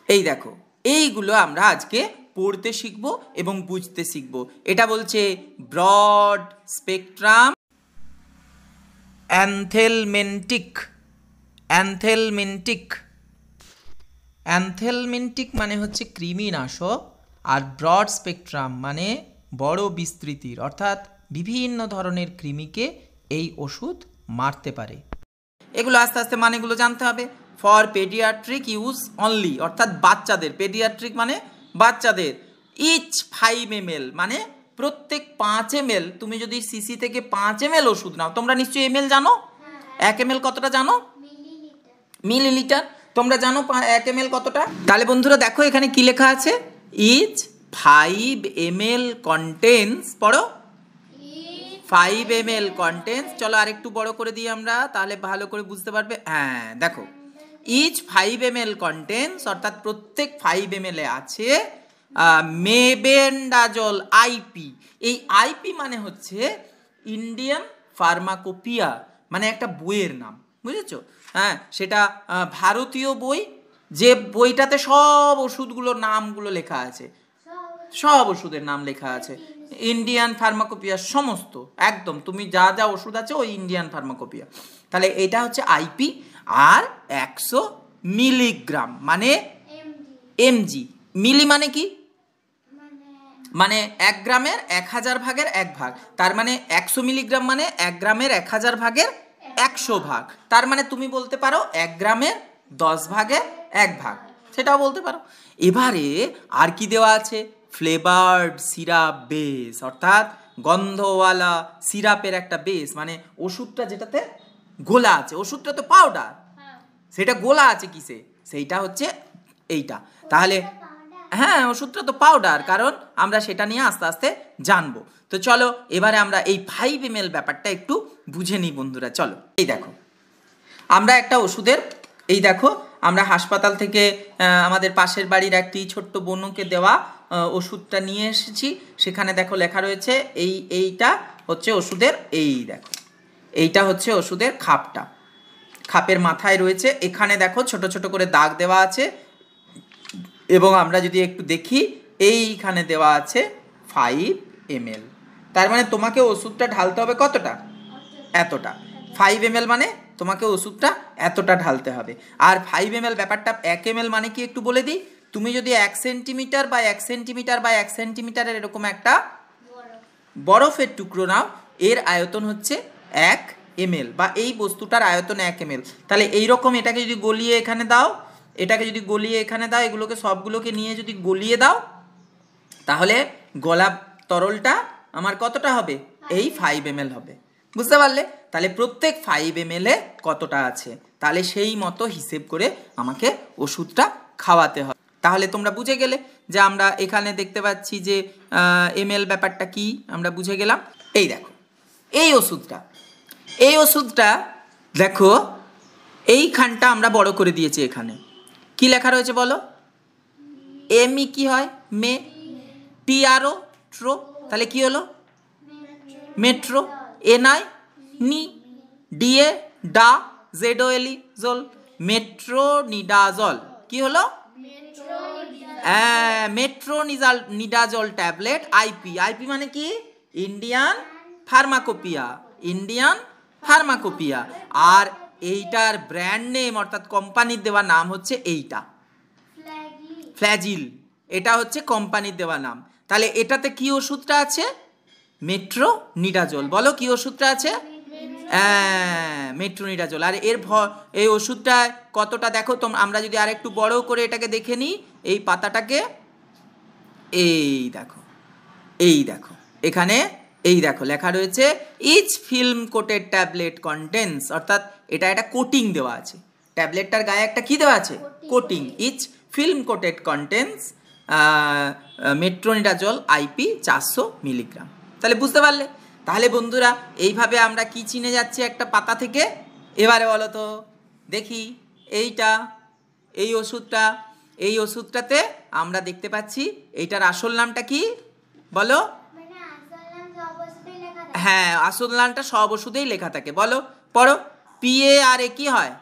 এই দেখো, এইগুলো আমরা আজকে পড়তে শিখবো এবং বুঝতে শিখবো। এটা বলছে ব্রড স্পেকট্রাম অ্যানথেলমেন্টিক। অ্যানথেলমেন্টিক, অ্যানথেলমেন্টিক মানে হচ্ছে কৃমিনাশক, আর ব্রড স্পেকট্রাম মানে বড় বিস্তৃতির, অর্থাৎ বিভিন্ন ধরনের কৃমিকে এই ওষুধ মারতে পারে। এগুলো আস্তে আস্তে মানেগুলো জানতে হবে। ফর পেডিয়াট্রিক ইউজ অনলি, অর্থাৎ বাচ্চাদের, পেডিয়াট্রিক মানে বাচ্চাদের। ইচ 5 ml মানে প্রত্যেক 5 ml, তুমি যদি সিসি থেকে 5 ml ওষুধ নাও, তোমরা নিশ্চয়ই ml জানো, 1 ml কতটা জানো? মিলিলিটার। তোমরা জানো 1 ml কতটা? তাহলে বন্ধুরা দেখো এখানে কি লেখা আছে, ইচ 5 ml কন্টেন্স, পড়ো 5 ml কন্টেন্স। চলো আরেকটু বড় করে দিই আমরা, তাহলে ভালো করে বুঝতে পারবে। হ্যাঁ দেখো, ইচ 5 ml কন্টেন্স, অর্থাৎ প্রত্যেক 5 ml এ আছে মেবেন্ডাজল আইপি। এই আইপি মানে হচ্ছে ইন্ডিয়ান ফার্মাকোপিয়া, মানে একটা বইয়ের নাম, বুঝেছো? হ্যাঁ, সেটা ভারতীয় বই, যে বইটাতে সব ওষুধগুলোর নামগুলো লেখা আছে, সব ওষুধের নাম লেখা আছে, ইন্ডিয়ান ফার্মাকোপিয়া সমস্ত, একদম তুমি যা যা ওষুধ আছে ওই ইন্ডিয়ান ফার্মাকোপিয়া। তাহলে এটা হচ্ছে আইপি। আর 100 মিলিগ্রাম মানে এমজি। মিলি মানে কি? মানে 1 গ্রামের 1000 ভাগের 1 ভাগ। তার মানে 100 মিলিগ্রাম মানে 1 গ্রামের 1000 ভাগের 100 ভাগ। তার মানে তুমি বলতে পারো 1 গ্রামের 10 ভাগের 1 ভাগ, সেটাও বলতে পারো। এবারে আর কি দেওয়া আছে, ফ্লেভার্ড সিরাপ বেস, অর্থাৎ গন্ধওয়ালা সিরাপের একটা বেস, মানে ওষুধটা যেটাতে গোলা আছে, ওষুধটা তো পাউডার, সেটা গোলা আছে কিসে, সেইটা হচ্ছে এইটা। তাহলে হ্যাঁ, ওষুধটা তো পাউডার, কারণ আমরা সেটা নিয়ে আস্তে আস্তে জানবো। তো চলো এবারে আমরা এই 5 ml ব্যাপারটা একটু বুঝে নিই বন্ধুরা। চলো এই দেখো, আমরা একটা ওষুধের, এই দেখো আমরা হাসপাতাল থেকে আমাদের পাশের বাড়ির একটি ছোট্ট বোনকে দেওয়া ওষুধটা নিয়ে এসেছি। সেখানে দেখো লেখা রয়েছে এইটা হচ্ছে ওষুধের, এই দেখো এইটা হচ্ছে ওষুধের খাপটা, খাপের মাথায় রয়েছে, এখানে দেখো ছোট ছোট করে দাগ দেওয়া আছে। এবং আমরা যদি একটু দেখি, এইখানে দেওয়া আছে 5 ml। তার মানে তোমাকে ওষুধটা ঢালতে হবে কতটা? এতটা। 5 ml মানে তোমাকে ওষুধটা এতটা ঢালতে হবে। আর 5 ml ব্যাপারটা, 1 ml মানে কি একটু বলে দিই। তুমি যদি 1 সেন্টিমিটার বা 1 সেন্টিমিটার বা 1 সেন্টিমিটারের এরকম একটা বরফের টুকরো নাও, এর আয়তন হচ্ছে 1 ml, বা এই বস্তুটার আয়তন 1 ml। তাহলে এইরকম এটাকে যদি গলিয়ে এখানে দাও, এটাকে যদি গলিয়ে এখানে দাও, এগুলোকে সবগুলোকে নিয়ে যদি গলিয়ে দাও, তাহলে গলা তরলটা আমার কতটা হবে? এই 5 ml হবে। বুঝতে পারলে? তাহলে প্রত্যেক 5 ml এ কতটা আছে, তাহলে সেই মতো হিসেব করে আমাকে ওষুধটা খাওয়াতে হবে। তাহলে তোমরা বুঝে গেলে যে আমরা এখানে দেখতে পাচ্ছি যে ml ব্যাপারটা কি, আমরা বুঝে গেলাম। এই দেখো এই ওষুধটা দেখো, এইখানটা আমরা বড় করে দিয়েছি। এখানে কি লেখা রয়েছে বলো? এমই কি হয়? মে। টিআরও ট্রো, তাহলে কি হলো? মেট্রো। এনআই নি। ডিএ ডা। জেডোএলি জল, মেট্রোনিডাজল। কি হলো? Metronidazole tablet. আইপি, আইপি মানে কি? Indian pharmacopoeia, Indian pharmacopoeia. আর এইটার ব্র্যান্ড নেম অর্থাৎ কোম্পানির দেওয়া নাম হচ্ছে এইটা, ফ্ল্যাজিল। এটা হচ্ছে কোম্পানির দেওয়া নাম। তাহলে এটাতে কি ওষুধটা আছে? মেট্রোনিডাজল। বলো কি ওষুধটা আছে? মেট্রোনিডাজোল। আর এই ওষুধটা কতটা দেখো তোমরা, আমরা যদি আর একটু বড় করে এটাকে দেখে নিই, এই পাতাটাকে এই দেখো এখানে এই দেখো লেখা রয়েছে each film coated tablet contains, অর্থাৎ এটা একটা কোটিং দেওয়া আছে, ট্যাবলেটটার গায়ে একটা কি দেওয়া আছে, coating. Each film coated contains metronidazole IP 400 milligram. তাহলে বুঝতে পারলে? তাহলে বন্ধুরা এইভাবে আমরা কি চিনে যাচ্ছি একটা পাতা থেকে? এবারে বলো তো দেখি, এই ওষুধটাতে আমরা দেখতে পাচ্ছি এইটার আসল নামটা কি বলো? হ্যাঁ, আসল নামটা সব ওষুধেই লেখা থাকে। বলো, পড়ো। PARA কি হয়?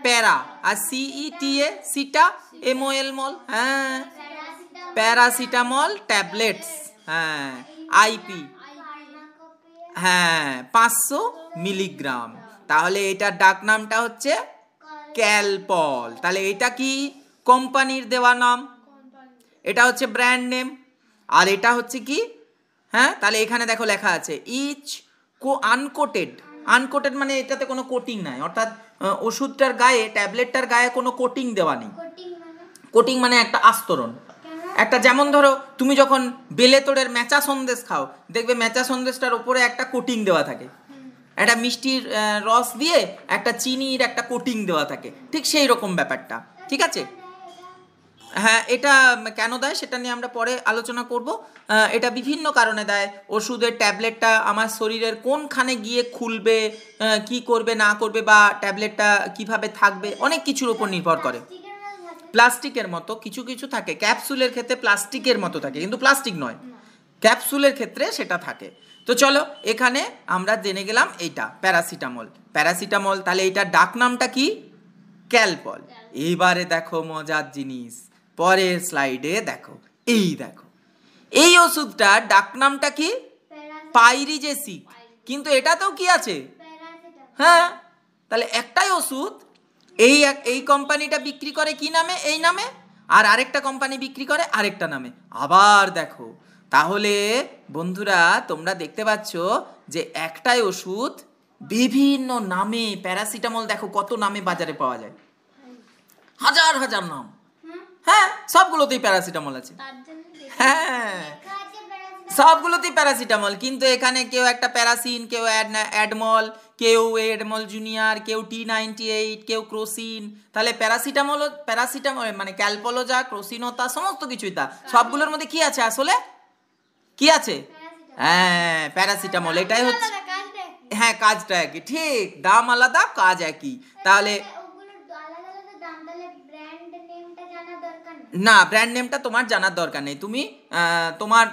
প্যারা। আর CETA সিটা, MOL মল। হ্যাঁ, প্যারাসিটামল ট্যাবলেটস। হ্যাঁ, IP হ্যাঁ 500 মিলিগ্রাম। তাহলে এটার ডাক নামটা হচ্ছে ক্যালপল। তাহলে এটা কি কোম্পানির দেওয়া নাম, এটা হচ্ছে ব্র্যান্ড নেম। আর এটা হচ্ছে কি, হ্যাঁ, তাহলে এখানে দেখো লেখা আছে ইচ আনকোটেড মানে এটাতে কোনো কোটিং নাই, অর্থাৎ ওষুধটার গায়ে, ট্যাবলেটটার গায়ে কোনো কোটিং দেওয়া নেই। কোটিং মানে একটা আস্তরণ, একটা, যেমন ধরো তুমি যখন বেলেতোড়ের মেচা সন্দেশ খাও, দেখবে মেচা সন্দেশটার ওপরে একটা কোটিং দেওয়া থাকে, একটা মিষ্টির রস দিয়ে একটা চিনির একটা কোটিং দেওয়া থাকে, ঠিক সেই রকম ব্যাপারটা। ঠিক আছে? হ্যাঁ, এটা কেন দেয় সেটা নিয়ে আমরা পরে আলোচনা করব। এটা বিভিন্ন কারণে দেয়। ওষুধের ট্যাবলেটটা আমার শরীরের কোনখানে গিয়ে খুলবে, কি করবে না করবে, বা ট্যাবলেটটা কিভাবে থাকবে, অনেক কিছুর উপর নির্ভর করে। প্লাস্টিকের মতো কিছু কিছু থাকে, ক্যাপসুলের ক্ষেত্রে প্লাস্টিকের মতো থাকে, কিন্তু প্লাস্টিক নয়, ক্যাপসুলের ক্ষেত্রে সেটা থাকে। তো চলো, এখানে আমরা জেনে গেলাম এইটা প্যারাসিটামল। তাহলে এইটার ডাক নামটা কি? ক্যালপল। এইবারে দেখো মজার জিনিস, পরের স্লাইডে দেখো, এই ওষুধটার ডাক নামটা কি? পাইরিজেসিক। কিন্তু এটাতেও কি আছে? হ্যাঁ, তাহলে একটাই ওষুধ, এই কোম্পানিটা বিক্রি করে কি নামে? এই নামে। আর আরেকটা কোম্পানি বিক্রি করে আরেকটা নামে। আবার দেখো, তাহলে বন্ধুরা তোমরা দেখতে পাচ্ছ যে একটাই ওষুধ বিভিন্ন নামে, প্যারাসিটামল দেখো কত নামে বাজারে পাওয়া যায়, হাজার হাজার নাম। হ্যাঁ, সবগুলোতেই প্যারাসিটামল আছে। হ্যাঁ, সবগুলোতেই প্যারাসিটামল, কিন্তু এখানে কেউ একটা প্যারাসিন, কেউ অ্যাডমল, কেউ এডমল জুনিয়র, কেউ T98, কেউ ক্রোসিন। তাহলে প্যারাসিটামল মানে ক্যালপলও যা, ক্রোসিনও তা, সমস্ত কিছুই তা। সবগুলোর মধ্যে কি আছে আসলে? কি আছে? হ্যাঁ, প্যারাসিটামল। এটাই হচ্ছে, হ্যাঁ, কাজটা একই, ঠিক, দাম আলাদা, কাজ একই। তাহলে না, ব্র্যান্ড নেমটা তোমার জানার দরকার নেই। তুমি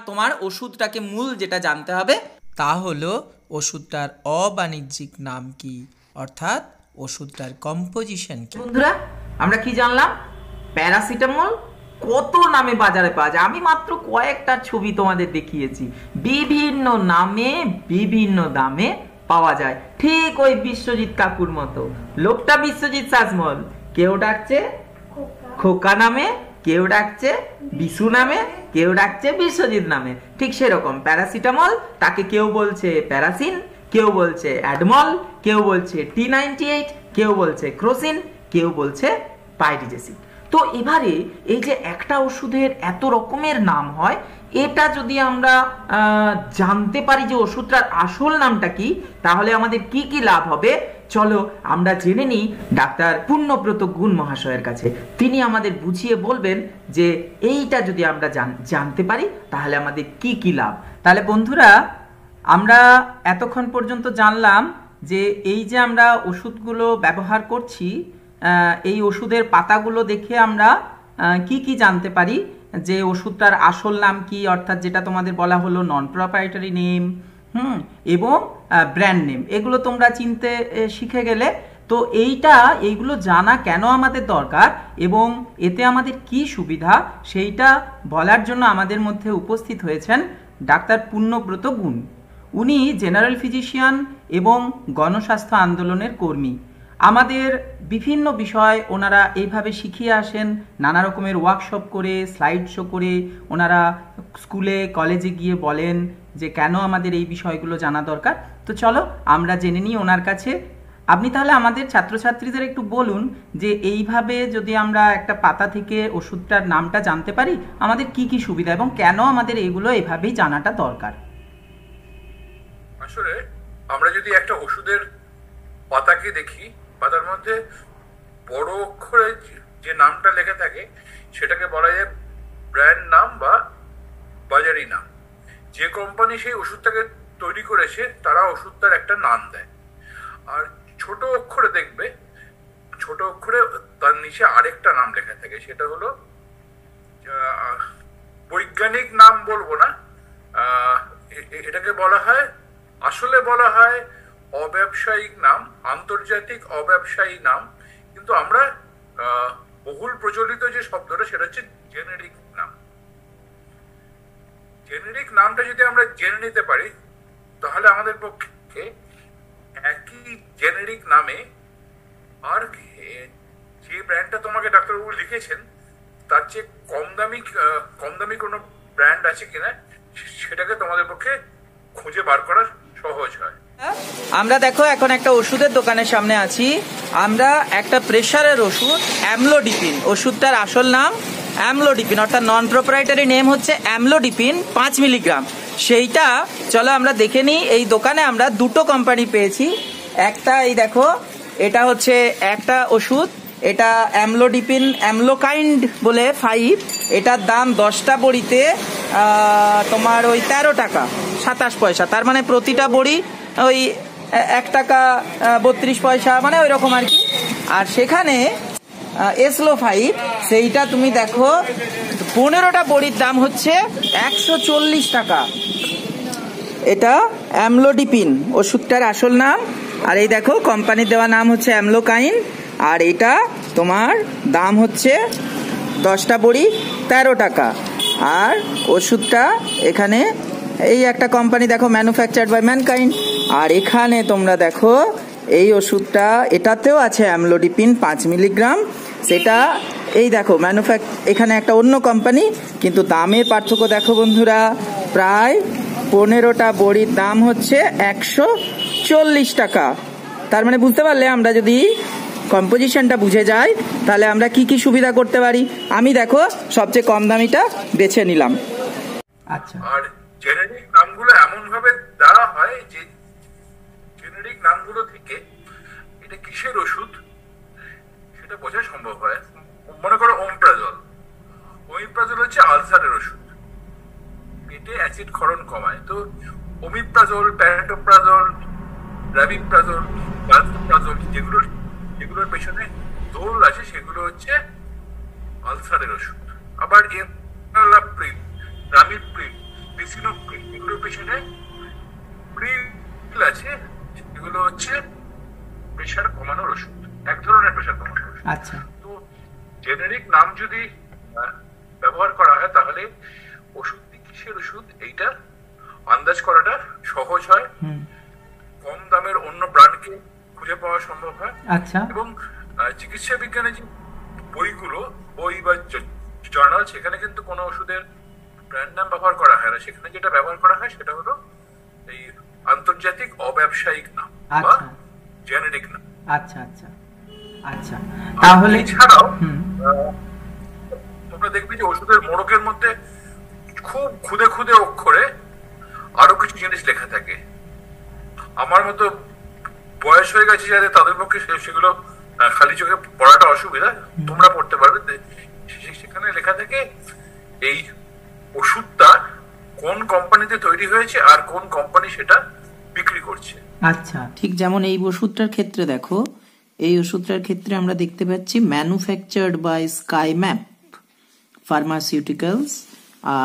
তোমার ওষুধটাকে মূল যেটা জানতে হবে তা হলো ওষুধটার অবাণিজ্যিক নাম কি, অর্থাৎ ওষুধটার কম্পোজিশন কি। বন্ধুরা আমরা কি জানলাম? প্যারাসিটামল কত নামে বাজারে পাওয়া যায়। আমি মাত্র কয়েকটা ছবি তোমাদের দেখিয়েছি, বিভিন্ন নামে বিভিন্ন দামে পাওয়া যায়। ঠিক ওই বিশ্বজিৎ কাকুর মতো, লোকটা বিশ্বজিৎ সাজমল, কেউ ডাকছে খোকা নামে, কেউ ডাকছে বিশু নামে, কেউ ডাকছে বিশ্বজিৎ নামে। ঠিক সেরকম প্যারাসিটামল, তাকে কেউ বলছে প্যারাসিন, কেউ বলছে অ্যাডমল, কেউ বলছে T98, কেউ বলছে ক্রোসিন, কেউ বলছে পাইরিজেসিক। তো এবারে এই যে একটা ওষুধের এত রকমের নাম হয়, এটা যদি আমরা জানতে পারি যে ওষুধটার আসল নামটা কি, তাহলে আমাদের কি কি লাভ হবে চলো আমরা জেনে নিই ডাক্তার পূর্ণব্রত গুণ মহাশয়ের কাছে। তিনি আমাদের বুঝিয়ে বলবেন যে এইটা যদি আমরা জানতে পারি তাহলে আমাদের কি কি লাভ। তাহলে বন্ধুরা আমরা এতক্ষণ পর্যন্ত জানলাম যে এই যে আমরা ওষুধগুলো ব্যবহার করছি, এই ওষুধের পাতাগুলো দেখে আমরা কি কি জানতে পারি, যে ওষুধটার আসল নাম কি, অর্থাৎ যেটা তোমাদের বলা হলো নন প্রপ্রাইটারি নেম, এবং ব্র্যান্ড নেম, এগুলো তোমরা চিনতে শিখে গেলে। তো এইগুলো জানা কেন আমাদের দরকার এবং এতে আমাদের কি সুবিধা, সেইটা বলার জন্য আমাদের মধ্যে উপস্থিত হয়েছেন ডাক্তার পূর্ণব্রত গুণ। উনি জেনারেল ফিজিশিয়ান এবং গণস্বাস্থ্য আন্দোলনের কর্মী। আমাদের বিভিন্ন বিষয় ওনারা এইভাবে শিখিয়ে আসেন, নানা রকমের ওয়ার্কশপ করে, স্লাইড শো করে ওনারা স্কুলে কলেজে গিয়ে বলেন যে কেন আমাদের এই বিষয়গুলো জানা দরকার। তো চলো আমরা জেনে নিই ওনার কাছে। আপনি তাহলে আমাদের ছাত্রছাত্রীদের একটু বলুন যে এইভাবে যদি আমরা একটা পাতা থেকে ওষুধটার নামটা জানতে পারি আমাদের কি কি সুবিধা এবং কেন আমাদের এগুলো এভাবেই জানাটা দরকার। আসলে আমরা যদি একটা ওষুধের পাতাকে দেখি, পাতার মধ্যে বড় অক্ষরে যে নামটা লেখা থাকে সেটাকে বলা যায় ব্র্যান্ড নাম বা বাজারি নাম। যে কোম্পানি সেই ওষুধটাকে তৈরি করেছে তারা ওষুধটার একটা নাম দেয়। আর ছোট অক্ষরে দেখবে, ছোট অক্ষরে তার নিচে আরেকটা নাম লেখা থাকে, সেটা হলো বৈজ্ঞানিক নাম বলবো না, এটাকে বলা হয়, আসলে বলা হয় অব্যবসায়িক নাম, আন্তর্জাতিক অব্যবসায়ী নাম। কিন্তু আমরা বহুল প্রচলিত যে শব্দটা সেটা হচ্ছে জেনেরিক নাম। জেনেরিক নামটা যদি আমরা জেনে নিতে পারি তাহলে আমাদের পক্ষে একই জেনেরিক নামে আর যে ব্র্যান্ডটা তোমাকে ডাক্তারবাবু লিখেছেন তার চেয়ে কম দামি কোনো ব্র্যান্ড আছে কিনা সেটাকে তোমাদের পক্ষে খুঁজে বার করা সহজ হয়। আমরা দেখো এখন একটা ওষুধের দোকানের সামনে আছি। আমরা একটা প্রেশারের ওষুধ অ্যামলোডিপিন, ওষুধটার আসল নাম অ্যামলোডিপিন, অর্থাৎ নন প্রোপ্রাইটারি নেম হচ্ছে অ্যামলোডিপিন 5 মিলিগ্রাম। সেইটা চলো আমরা দেখে নিই। এই দোকানে আমরা দুটো কোম্পানি পেয়েছি। একটা এই দেখো, এটা হচ্ছে একটা ওষুধ, এটা অ্যামলোডিপিন অ্যামলোকাইন্ড বলে 5। এটার দাম 10টা বড়িতে তোমার ওই 13 টাকা 27 পয়সা, তার মানে প্রতিটা বড়ি ওই 1 টাকা 32 পয়সা, মানে ওই রকম আর কি। আর সেখানে এসলো 5 সেইটা তুমি দেখো 15টা বড়ির দাম হচ্ছে 140 টাকা। এটা অ্যামলোডিপিন ওষুধটার আসল নাম। আর এই দেখো কোম্পানির দেওয়া নাম হচ্ছে অ্যামলোকাইন। আর এটা তোমার দাম হচ্ছে 10টা বড়ি 13 টাকা। আর ওষুধটা এখানে এই একটা কোম্পানি দেখো ম্যানুফ্যাকচার্ড বাই ম্যানকাইন্ড। আর এখানে তোমরা দেখো এই ওষুধটা, এটাতেও আছে অ্যামলোডিপিন 5 মিলিগ্রাম, সেটা এই দেখো এখানে একটা অন্য কোম্পানি, কিন্তু দামের পার্থক্য দেখো বন্ধুরা, প্রায় 15টা বড়ির দাম হচ্ছে 140 টাকা। তার মানে বুঝতে পারলে আমরা যদি কম্পোজিশনটা বুঝে যাই তাহলে আমরা কি কি সুবিধা করতে পারি। আমি দেখো সবচেয়ে কম দামিটা বেছে নিলাম। আচ্ছা, আর জেনেরিক নামগুলো এমন ভাবে দেওয়া হয় যে জেনেরিক নামগুলো থেকে এটা কিসের ওষুধ সেটা বোঝা সম্ভব হয়। মনে করো ওমিপ্রাজল হচ্ছে আলসারের ওষুধ, পেটে অ্যাসিড ক্ষরণ কমায়। তো ওমিপ্রাজল, প্যারাটোপ্রাজল, রাবিপ্রাজল, লান্সোপ্রাজল যেগুলোর পেছনে দোল আছে সেগুলো হচ্ছে আলসারের ওষুধ। আবার এনালাপ্রিল, রামিপ্রিল, লিসিনোপ্রিল এগুলোর পেছনে প্রিল আছে, এগুলো হচ্ছে প্রেশার কমানোর ওষুধ, এক ধরনের প্রেশার কমানোর ওষুধ। আচ্ছা, তো জেনেরিক নাম যদি ব্যবহার করা হয় তাহলে ওষুধটি কিসের ওষুধ এইটা আন্দাজ করাটা সহজ হয়, কম দামের অন্য ব্র্যান্ডকে খুঁজে পাওয়া সম্ভব হয়। আচ্ছা, এবং চিকিৎসা বিজ্ঞানের যে বই বা জার্নাল, সেখানে কিন্তু কোনো ওষুধের ব্র্যান্ড নাম ব্যবহার করা হয় না। সেখানে যেটা ব্যবহার করা হয় সেটা হলো এই আন্তর্জাতিক অব্যবসায়িক নাম বা জেনেরিক নাম। আচ্ছা আচ্ছা আচ্ছা। তাহলে এছাড়াও তোমরা দেখবে যে ওষুধের মোড়কের মধ্যে খুব খুদে খুদে অক্ষরে আরো কিছু জিনিস লেখা থাকে। আমার মতো বয়স হয়ে গেছে যাদের, তাদের পক্ষে সেগুলো খালি চোখে পড়াটা অসুবিধা, তোমরা পড়তে পারবে। সেখানে লেখা থাকে এই ওষুধটা কোন কোম্পানিতে তৈরি হয়েছে আর কোন কোম্পানি সেটা বিক্রি করছে। আচ্ছা, ঠিক যেমন এই ওষুধটার ক্ষেত্রে দেখো, এই ওষুধটার ক্ষেত্রে আমরা দেখতে পাচ্ছি ম্যানুফ্যাকচার্ড বাই স্কাইম্যাপ ফার্মাসিউটিক্যালস,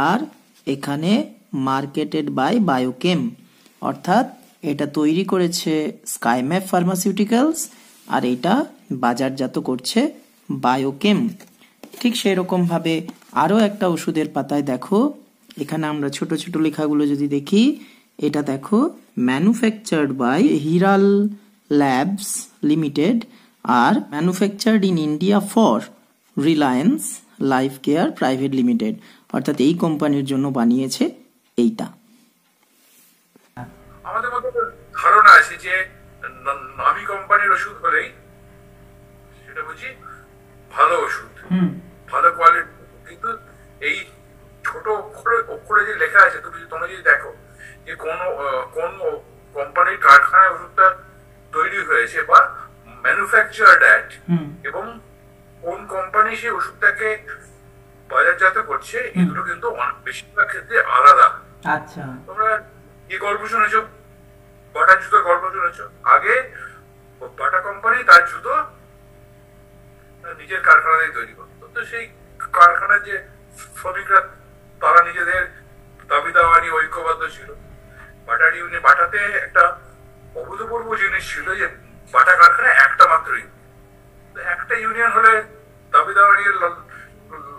আর এখানে মার্কেটেড বাই বায়োকেম, অর্থাৎ এটা তৈরি করেছে স্কাইম্যাপ ফার্মাসিউটিক্যালস আর এটা বাজারজাত করছে বায়োকেম। ঠিক সেরকম ভাবে আরো একটা ওষুধের পাতায় দেখো, এখানে আমরা ছোট ছোট লেখাগুলো যদি দেখি, এটা দেখো manufactured by Hiral Labs Limited আর manufactured in India for Reliance Life Care Private Limited, অর্থাৎ এই কোম্পানির জন্য বানিয়েছে এইটা। আমাদের মধ্যে একটা ধারণা আছে যে নামি কোম্পানির ওষুধ হলেই সেটা বুঝি ভালো ওষুধ, ভালো কোয়ালিটি। কিন্তু এই ছোট অক্ষরে অক্ষরে যে লেখা আছে, তোমরা যদি দেখো যে কোন কোম্পানির কারখানায় ওষুধটা তৈরি হয়েছে বা ম্যানুফ্যাকচার্ড অ্যাট, এবং কোন কোম্পানি সেই ওষুধটাকে বাজারজাত করছে, এগুলো কিন্তু বেশিরভাগ ক্ষেত্রে আলাদা। আচ্ছা, তোমরা কি গল্প শুনেছো? বাটা জুতোর গল্প শুনেছো? আগে বাটা কোম্পানি তার জুতো নিজের কারখানায় তৈরি করতো, তো সেই কারখানার যে শ্রমিকরা তারা নিজেদের দাবি দাওয়া নিয়ে ঐক্যবদ্ধ ছিল। বাটাতে একটা অভূতপূর্ব জিনিস ছিল যে বাটা কারখানায় একটা মাত্র একটা ইউনিয়ন হলে দাবি দাওয়া নিয়ে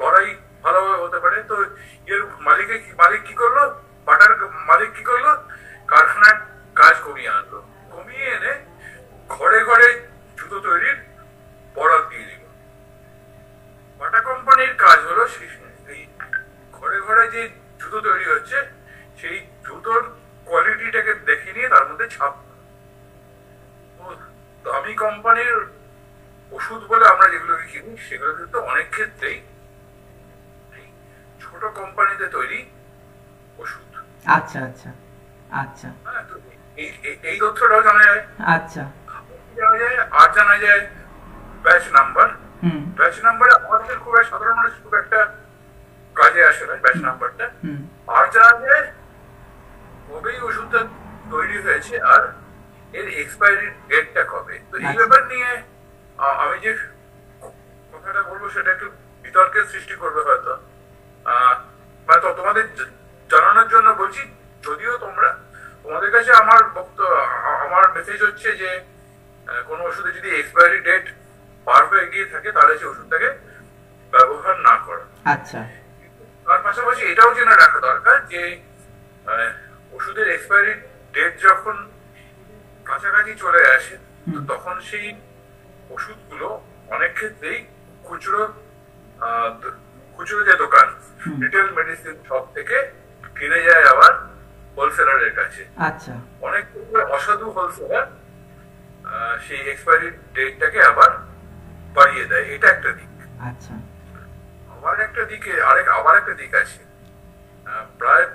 লড়াই ভালোভাবে হতে পারে। তো এর মালিক কি করলো, বাটার মালিক কি করলো, কারখানার কাজ কমিয়ে আনলো, কমিয়ে এনে ঘরে ঘরে জুতো তৈরির বরাদ দিয়ে দিল। বাটা কোম্পানির কাজ হলো এই ঘরে ঘরে যে জুতো তৈরি হচ্ছে সেই জুতোর কোয়ালিটিটাকে দেখে নিয়ে তার মধ্যে ছাপ। দামি কোম্পানির ওষুধ বলে আমরা যেগুলোকে কিনি সেগুলো কিন্তু অনেক ক্ষেত্রেই ছোট কোম্পানিতে তৈরি ওষুধ। আচ্ছা আচ্ছা আচ্ছা, হ্যাঁ, তো এই তথ্যটাও জানা যায়। আচ্ছা, জানা যায় আর জানা যায় ব্যাচ নাম্বার। ব্যাচ নাম্বারে আমাদের খুব সাধারণ মানুষ খুব একটা কাজে আসে না ব্যাচ নাম্বারটা। আর জানা যায় কবেই ওষুধটা তৈরি হয়েছে আর এর এক্সপায়ারি ডেটটা কবে। তো এই ব্যাপার নিয়ে আমি যে কথাটা বলবো সেটা একটু বিতর্কের সৃষ্টি করবে হয়তো, মানে তো তোমাদের জানানোর জন্য বলছি। যদিও তোমাদের কাছে আমার মেসেজ হচ্ছে যে কোন ওষুধে যদি এক্সপায়ারি ডেট পার হয়ে গিয়ে থাকে তাহলে সেই ওষুধটাকে ব্যবহার না করা। আচ্ছা, তার পাশাপাশি এটাও জেনে রাখা দরকার যে ওষুধের এক্সপায়ারি ডেট যখন কাছাকাছি চলে আসে তখন সেই ওষুধগুলো অনেক ক্ষেত্রেই খুচরো যে দোকান, রিটেল মেডিসিন শপ থেকে কিনে যায় আবার হোলসেলারের কাছে। আচ্ছা, অনেক অসাধু হোলসেলার সেই এক্সপায়ারি ডেটটাকে আবার বাড়িয়ে দেয়। এটা একটা দিক। আচ্ছা, আবার একটা দিক আছে। প্রায়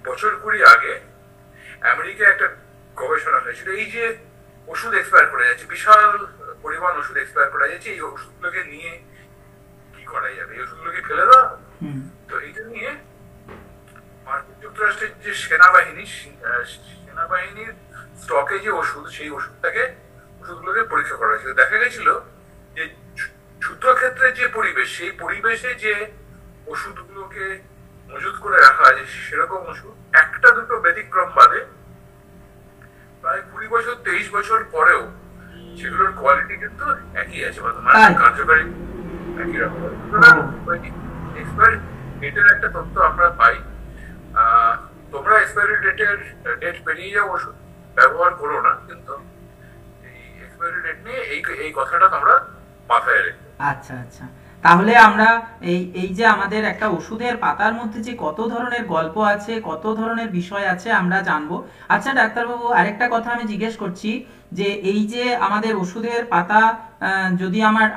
বছর 20 আগে আমেরিকায় একটা গবেষণা হয়েছিল, এই যে ওষুধ এক্সপায়ার করে যাচ্ছে, বিশাল পরিমাণ ওষুধ এক্সপায়ার করে যাচ্ছে, এই ওষুধগুলোকে নিয়ে কি করা যাবে, এই ওষুধগুলোকে ফেলে দেওয়া। তো এইটা নিয়ে মার্কিন যুক্তরাষ্ট্রের যে সেনাবাহিনীর স্টকে যে ওষুধ, সেই ওষুধগুলোকে পরীক্ষা করা হয়েছিল। দেখা গেছিল যে যুদ্ধক্ষেত্রে যে পরিবেশ, সেই পরিবেশে যে ওষুধগুলোকে মজুত করে রাখা আছে সেরকম ওষুধ একটা দুটো ব্যতিক্রম বাদে প্রায় 20 বছর 23 বছর পরেও সেগুলোর কোয়ালিটি কিন্তু একই আছে, মানে কার্যকারী একই রকম। এক্সপায়ারি ডেটের একটা তথ্য আমরা পাই। তোমরা এক্সপায়ারি ডেট পেরিয়ে যাও ওষুধ ব্যবহার করো না, কিন্তু এই এক্সপায়ারি ডেট নিয়ে এই কথাটা তোমরা মাথায় রেখো। আচ্ছা আচ্ছা, তাহলে আমরা এই যে আমাদের একটা ওষুধের পাতার মধ্যে যে কত ধরনের গল্প আছে, কত ধরনের বিষয় আছে আমরা জানবো। আচ্ছা ডাক্তারবাবু, আরেকটা কথা আমি জিজ্ঞেস করছি যে এই যে আমাদের ওষুধের পাতা,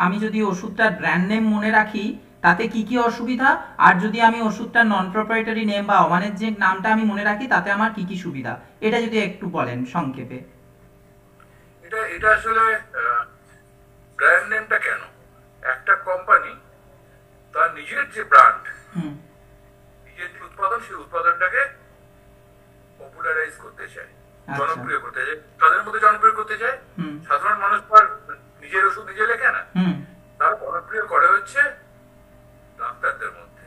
আমি যদি ওষুধটার ব্র্যান্ড নেম মনে রাখি তাতে কি কি অসুবিধা, আর যদি আমি ওষুধটা নন প্রপ্রাইটারি নেম বা অমানের যে নামটা আমি মনে রাখি তাতে আমার কি কি সুবিধা, এটা যদি একটু বলেন সংক্ষেপে। এটা আসলে ব্র্যান্ড নেমটা কেন, একটা কোম্পানি তার নিজের যে ব্র্যান্ড, নিজের যে উৎপাদন, সেই উৎপাদনটাকে পপুলারাইজ করতে চায়, জনপ্রিয় করতে চায়। তাদের মধ্যে জনপ্রিয় করতে চায়। সাধারণ মানুষ আর নিজের ওষুধ নিজে লেখে না, তারা জনপ্রিয় করে হচ্ছে ডাক্তারদের মধ্যে।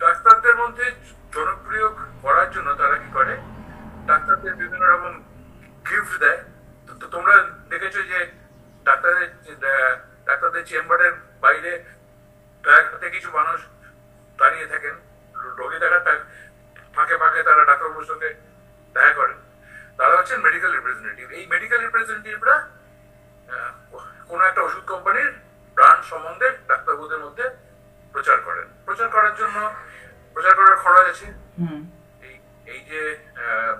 ডাক্তারদের মধ্যে জনপ্রিয় করার জন্য তারা কি করে, ডাক্তারদের বিভিন্ন রকম গিফট দেয়। তো তোমরা দেখেছো যে ডাক্তারদের চেম্বারের বাইরে কিছু মানুষ দাঁড়িয়ে থাকেন, রোগী দেখার ফাঁকে ফাঁকে তারা ডাক্তারবাবুর সঙ্গে দেখা করেন। তারা হচ্ছেন মেডিকেল রিপ্রেজেন্টেটিভ। এই মেডিকেল রিপ্রেজেন্টেটিভরা কোন একটা ওষুধ কোম্পানির ব্র্যান্ড সম্বন্ধে ডাক্তারবাবুদের মধ্যে প্রচার করেন। প্রচার করার জন্য প্রচার করার খরচ আছে। এই যে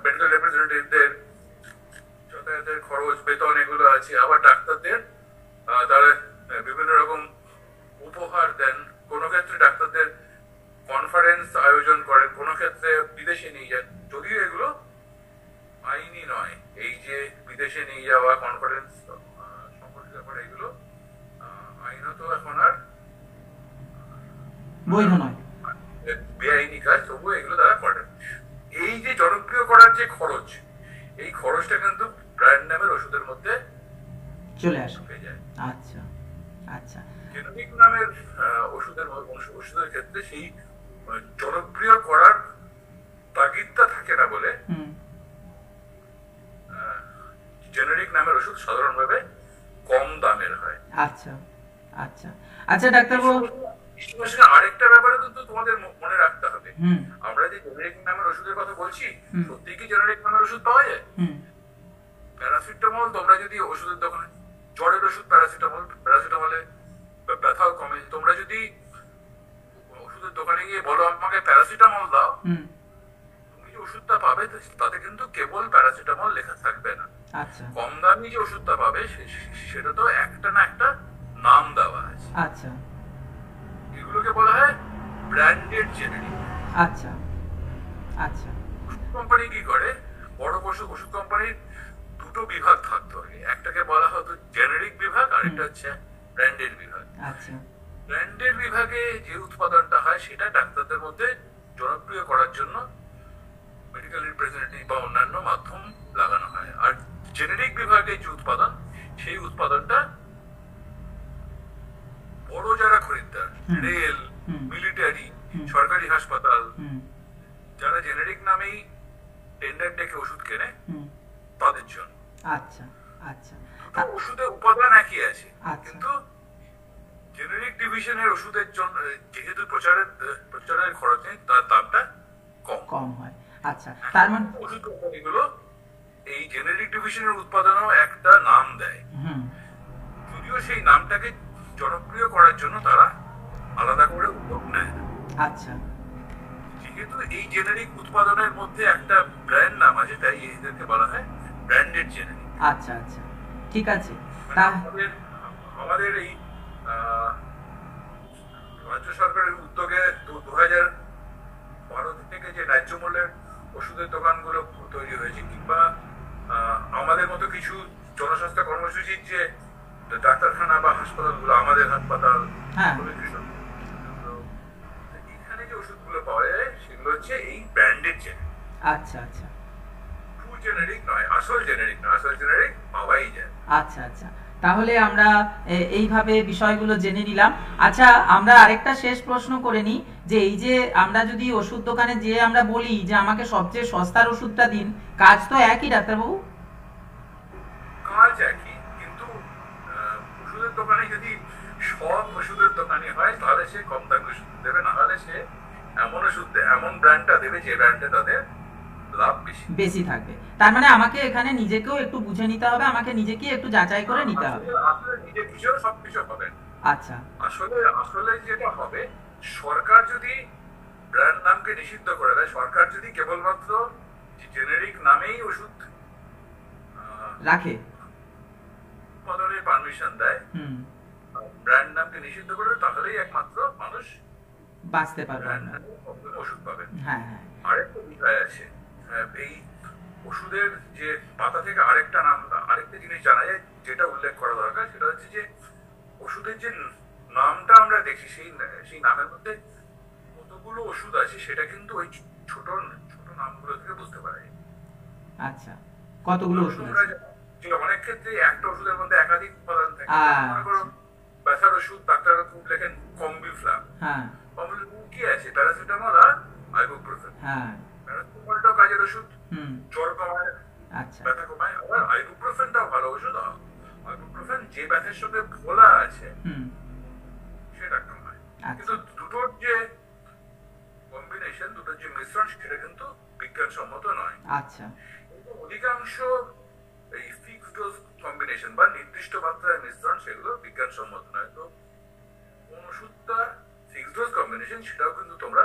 মেডিকেল রিপ্রেজেন্টেটিভদের যাতায়াতের খরচ, বেতন এগুলো আছে, আবার ডাক্তারদের তারা বিভিন্ন রকম উপহার দেন, কোনো ক্ষেত্রে ডাক্তারদের কনফারেন্স আয়োজন করেন, কোনো ক্ষেত্রে বিদেশে নিয়ে যান, যদিও এগুলো আইনি নয়। এই যে বিদেশে নিয়ে যাওয়া, কনফারেন্স সম্পর্কিত ব্যাপার, এগুলো আইনত এখন আর বৈধ নয়, বেআইনি কাজ, তবুও এগুলো তারা করেন। এই যে জনপ্রিয় করার যে খরচ, এই খরচটা কিন্তু ব্র্যান্ড নামের ওষুধের মধ্যে চলে আসে। আচ্ছা আচ্ছা। জেনেরিক নামের ওষুধের ক্ষেত্রে সেই জনপ্রিয় করার তাগিদটা থাকে না বলে জেনেরিক নামের ওষুধ সাধারণভাবে কম দামের হয়। আচ্ছা আচ্ছা আচ্ছা ডাক্তারবাবু, আরেকটা ব্যাপারে কিন্তু তোমাদের মনে রাখতে হবে, আমরা যে জেনারিক নামের ওষুধের কথা বলছি, সত্যি কি জেনারিক নামের ওষুধ পাওয়া যায়? প্যারাসিটামল, তোমরা যদি ওষুধের দোকানে জ্বরের ওষুধ প্যারাসিটামলে ব্যথাও কমে, তোমরা যদি ওষুধের দোকানে গিয়ে বলো আমাকে প্যারাসিটামল দাও, তুমি যে ওষুধটা পাবে তাতে কিন্তু কেবল প্যারাসিটামল লেখা থাকবে না। আচ্ছা। কম দামি যে ওষুধটা পাবে সেটা তো একটা না একটা নাম দেওয়া আছে। আচ্ছা। এগুলোকে বলা হয় ব্র্যান্ডেড জেনেরিক। আচ্ছা আচ্ছা। ওষুধ কোম্পানি কি করে, বড় ওষুধ কোম্পানির দুটো বিভাগ থাকতো, একটাকে বলা হতো জেনেরিক বিভাগ, আর একটা হচ্ছে ব্র্যান্ডেড বিভাগ। আচ্ছা। ব্র্যান্ডেড বিভাগে যে উৎপাদনটা হয় সেটা ডাক্তারদের মধ্যে জনপ্রিয় করার জন্য মেডিকেল রিপ্রেজেন্টেটিভ বা অন্যান্য মাধ্যম লাগানো হয়, আর জেনেরিক বিভাগে যে উৎপাদন, সেই উৎপাদনটা বড় যারা খরিদ্দার, রেল, মিলিটারি, সরকারি হাসপাতাল, যারা জেনেরিক নামেই টেন্ডার ডেকে ওষুধ কেনে, তাদের জন্য। আচ্ছা আচ্ছা। ওষুধের উপাদান একই আছে, আচ্ছা। কিন্তু জেনেরিক ডিভিশনের ওষুধের জন্য যেহেতু প্রচারের খরচ নেই, তার দামটা কম হয়। আচ্ছা, তার মানে ওষুধ কোম্পানিগুলো এই জেনেরিক ডিভিশনের উৎপাদনও একটা নাম দেয়, যদিও সেই নামটাকে জনপ্রিয় করার জন্য তারা আলাদা করে উদ্যোগ নেয়। আচ্ছা। যেহেতু এই জেনেরিক উৎপাদনের মধ্যে একটা ব্র্যান্ড নাম আছে, তাই এদেরকে বলা হয় ব্র্যান্ডেড জেনেরিক। আচ্ছা আচ্ছা, ঠিক আছে। আমাদের এই রাজ্য সরকারের উদ্যোগে 2012 থেকে যে ন্যায্য মূল্যের ওষুধের দোকানগুলো তৈরি হয়েছে, কিংবা আমাদের মতো কিছু জনস্বাস্থ্য কর্মসূচির যে ডাক্তারখানা বা হাসপাতালগুলো, আমাদের হাসপাতাল, এখানে যে ওষুধগুলো পাওয়া যায় সেগুলো হচ্ছে এই ব্র্যান্ডেড জেনেরিক। আচ্ছা আচ্ছা। ট্রু জেনেরিক নয়, আসল জেনেরিক নয়, আসল জেনেরিক পাওয়াই যায়। আচ্ছা আচ্ছা, তাহলে আমরা এইভাবে বিষয়গুলো জেনে নিলাম। আচ্ছা, আমরা আরেকটা শেষ প্রশ্ন করে নিই, যে এই যে আমরা যদি ওষুধ দোকানে যে আমরা বলি যে আমাকে সবচেয়ে সস্তার ওষুধটা দিন, কাজ তো একই ডাক্তারবাবু? কাজ একই, কিন্তু ওষুধের দোকানে যদি সব ওষুধের দোকানে হয় তাহলে সে কম দামি ওষুধ দেবে, না হলে সে এমন ওষুধ দেবে, এমন ব্র্যান্ডটা দেবে যে ব্র্যান্ডে তাদের লাভ বেশি থাকবে। তার মানে আমাকে এখানে নিজেকেও একটু বুঝে নিতে হবে, আমাকে নিজেকে একটু যাচাই করে নিতে হবে। আসলে নিজে বুঝেও সবকিছু হবে। আচ্ছা। আসলে যেটা হবে, সরকার যদি ব্র্যান্ড নামকে নিষিদ্ধ করে দেয়, সরকার যদি কেবলমাত্র জেনেরিক নামেই ওষুধ রাখে, উৎপাদনের পারমিশন দেয়, ব্র্যান্ড নামকে নিষিদ্ধ করে, তাহলেই একমাত্র মানুষ বাঁচতে পারবে, ওষুধ পাবে। হ্যাঁ হ্যাঁ। আরেকটা বিষয় আছে, এই ওষুধের যে পাতা থেকে আরেকটা জিনিস জানা যায়, যেটা উল্লেখ করা দরকার, সেটা হচ্ছে যে ওষুধের যে নামটা আমরা দেখি, সেই নামের মধ্যে কতগুলো ওষুধ আছে সেটা কিন্তু ওই ছোট ছোট নামগুলো থেকে বুঝতে পারা যায়। আচ্ছা, কতগুলো ওষুধ আছে? অনেক ক্ষেত্রে একটা ওষুধের মধ্যে একাধিক উপাদান থাকে। মনে করো ব্যথার ওষুধ, ডাক্তাররা খুব লেখেন কম্বিফ্লাম। হ্যাঁ, কম্বিফ্লাম কি আছে? প্যারাসিটামল আর আইবুপ্রোফেন। হ্যাঁ, প্যারাসিটামলটাও কাজের ওষুধ, জ্বর কমায়, আচ্ছা, ব্যথা কমায়। আবার আইবুপ্রোফেনটাও ভালো ওষুধ। আইবুপ্রোফেন যে ব্যথার সঙ্গে ভোলা আছে সেটা কমায়। কিন্তু দুটোর যে কম্বিনেশন, দুটোর যে মিশ্রণ, সেটা কিন্তু বিজ্ঞানসম্মত নয়। আচ্ছা। অধিকাংশ এই ফিক্সড ডোজ কম্বিনেশন বা নির্দিষ্ট মাত্রার মিশ্রণ, সেগুলো বিজ্ঞানসম্মত নয়। তো কোন ওষুধটা ফিক্সড ডোজ কম্বিনেশন, সেটাও কিন্তু তোমরা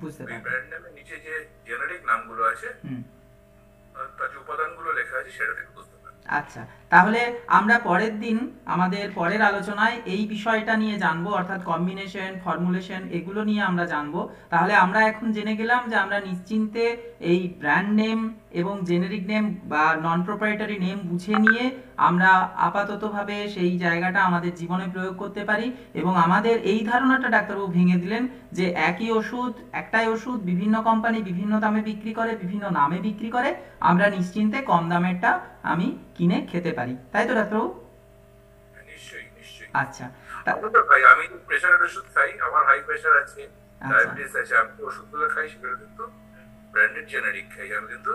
বুঝতে ওই পারলাম। ব্র্যান্ড নেমের নিচে যে জেনারিক নামগুলো আছে তার যে উপাদানগুলো লেখা আছে সেটা থেকে বুঝতে পারবেন। আচ্ছা, তাহলে আমরা পরের দিন আমাদের পরের আলোচনায় এই বিষয়টা নিয়ে জানবো, অর্থাৎ কম্বিনেশন, ফর্মুলেশন এগুলো নিয়ে আমরা জানবো। তাহলে আমরা এখন জেনে গেলাম যে আমরা নিশ্চিন্তে এই ব্র্যান্ড নেম এবং জেনেরিক নেম বা নন প্রোপ্রাইটারি নেম বুঝে নিয়ে আমরা আপাততভাবে সেই জায়গাটা আমাদের জীবনে প্রয়োগ করতে পারি। এবং আমাদের এই ধারণাটা ডাক্তারবাবু ভেঙে দিলেন যে একই ওষুধ, একটাই ওষুধ বিভিন্ন কোম্পানি বিভিন্ন দামে বিক্রি করে, বিভিন্ন নামে বিক্রি করে, আমরা নিশ্চিন্তে কম দামেরটা আমি কিনে খেতে পারি, তাই তো ডাক্তারবাবু? নিশ্চয়ই নিশ্চয়ই। আচ্ছা, ভাই আমি প্রেশারের ওষুধ খাই, আমার হাই প্রেশার আছে, ডায়াবেটিস আছে, আমি ওষুধগুলো খাই সেগুলো কিন্তু ব্র্যান্ডেড জেনারিক খাই, আমি কিন্তু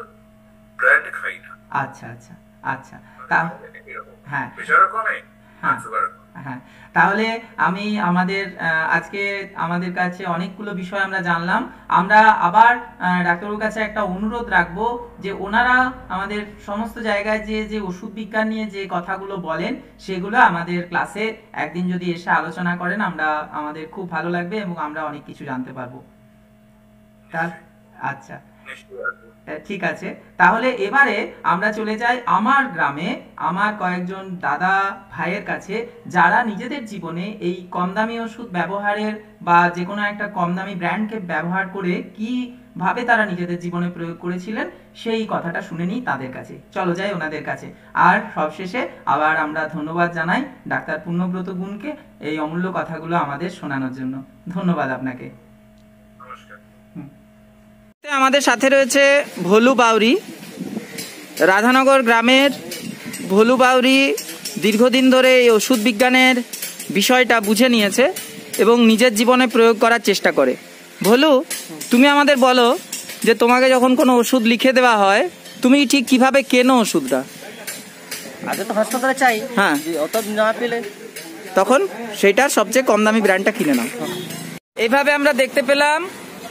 ব্র্যান্ড খাই না। আচ্ছা আচ্ছা আচ্ছা, হ্যাঁ প্রেশারও কমে, হ্যাঁ সুগারও কমে। হ্যাঁ, তাহলে আমি আজকে আমাদের কাছে অনেকগুলো বিষয় আমরা জানলাম। আমরা আবার ডাক্তারবাবুর কাছে একটা অনুরোধ রাখবো যে ওনারা আমাদের সমস্ত জায়গায় যে ওষুধ বিজ্ঞান নিয়ে যে কথাগুলো বলেন সেগুলো আমাদের ক্লাসে একদিন যদি এসে আলোচনা করেন আমাদের খুব ভালো লাগবে এবং আমরা অনেক কিছু জানতে পারবো। আচ্ছা ঠিক আছে, তাহলে এবারে আমরা চলে যাই আমার গ্রামে আমার কয়েকজন দাদা ভাইয়ের কাছে যারা নিজেদের জীবনে এই কম দামি ওষুধ ব্যবহারের বা যে কোনো একটা কম দামি ব্র্যান্ডকে ব্যবহার করে কিভাবে তারা নিজেদের জীবনে প্রয়োগ করেছিলেন সেই কথাটা শুনে নিই তাদের কাছে। চলো যাই ওনাদের কাছে। আর সবশেষে আবার আমরা ধন্যবাদ জানাই ডাক্তার পূর্ণব্রত গুণকে এই অমূল্য কথাগুলো আমাদের শোনানোর জন্য। ধন্যবাদ আপনাকে। আমাদের সাথে রয়েছে ভোলু বাউরি, রাধানগর গ্রামের ভোলু বাউরি দীর্ঘদিন ধরে এই ওষুধ বিজ্ঞানের বিষয়টা বুঝে নিয়েছে এবং নিজের জীবনে প্রয়োগ করার চেষ্টা করে। ভোলু, তুমি আমাদের বলো যে তোমাকে যখন কোনো ওষুধ লিখে দেওয়া হয় তুমি ঠিক কিভাবে কেনো ওষুধটা? আগে তো হাসপাতালে চাই, হ্যাঁ, অত না পেলে তখন সেটার সবচেয়ে কম দামি ব্র্যান্ডটা কিনে নাও। এইভাবে আমরা দেখতে পেলাম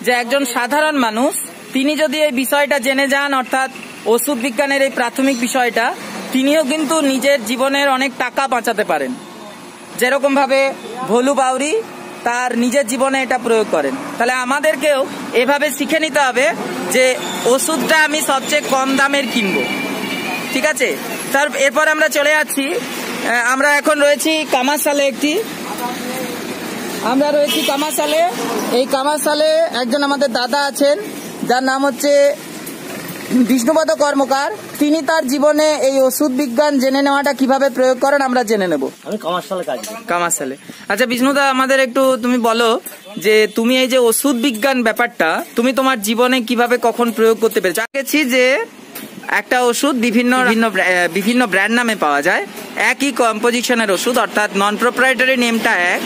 যে একজন সাধারণ মানুষ তিনি যদি এই বিষয়টা জেনে যান, অর্থাৎ ওষুধ বিজ্ঞানের এই প্রাথমিক বিষয়টা, তিনিও কিন্তু নিজের জীবনের অনেক টাকা বাঁচাতে পারেন, যেরকম ভাবে ভোলু বাউরি তার নিজের জীবনে এটা প্রয়োগ করেন। তাহলে আমাদেরকেও এভাবে শিখে নিতে হবে যে ওষুধটা আমি সবচেয়ে কম দামের কিনবো। ঠিক আছে, এরপর আমরা চলে যাচ্ছি, আমরা এখন রয়েছি কামারশালে আমরা রয়েছি কামারশালে। এই কামারশালে একজন আমাদের দাদা আছেন যার নাম হচ্ছে বিষ্ণুপদ কর্মকার। তিনি তার জীবনে এই ওষুধ বিজ্ঞান জেনে নেওয়াটা কিভাবে প্রয়োগ করেন আমরা জেনে নেব। আমি কামারশালে কাজ করি। কামারশালে। আচ্ছা বিষ্ণুদা, আমাদের একটু তুমি বলো যে তুমি এই যে ওষুধ বিজ্ঞান ব্যাপারটা তুমি তোমার জীবনে কিভাবে কখন প্রয়োগ করতে পেরেছো? দেখেছি যে একটা ওষুধ বিভিন্ন ব্র্যান্ড নামে পাওয়া যায়, একই কম্পোজিশনের ওষুধ, অর্থাৎ নন প্রোপ্রাইটারি নেমটা এক,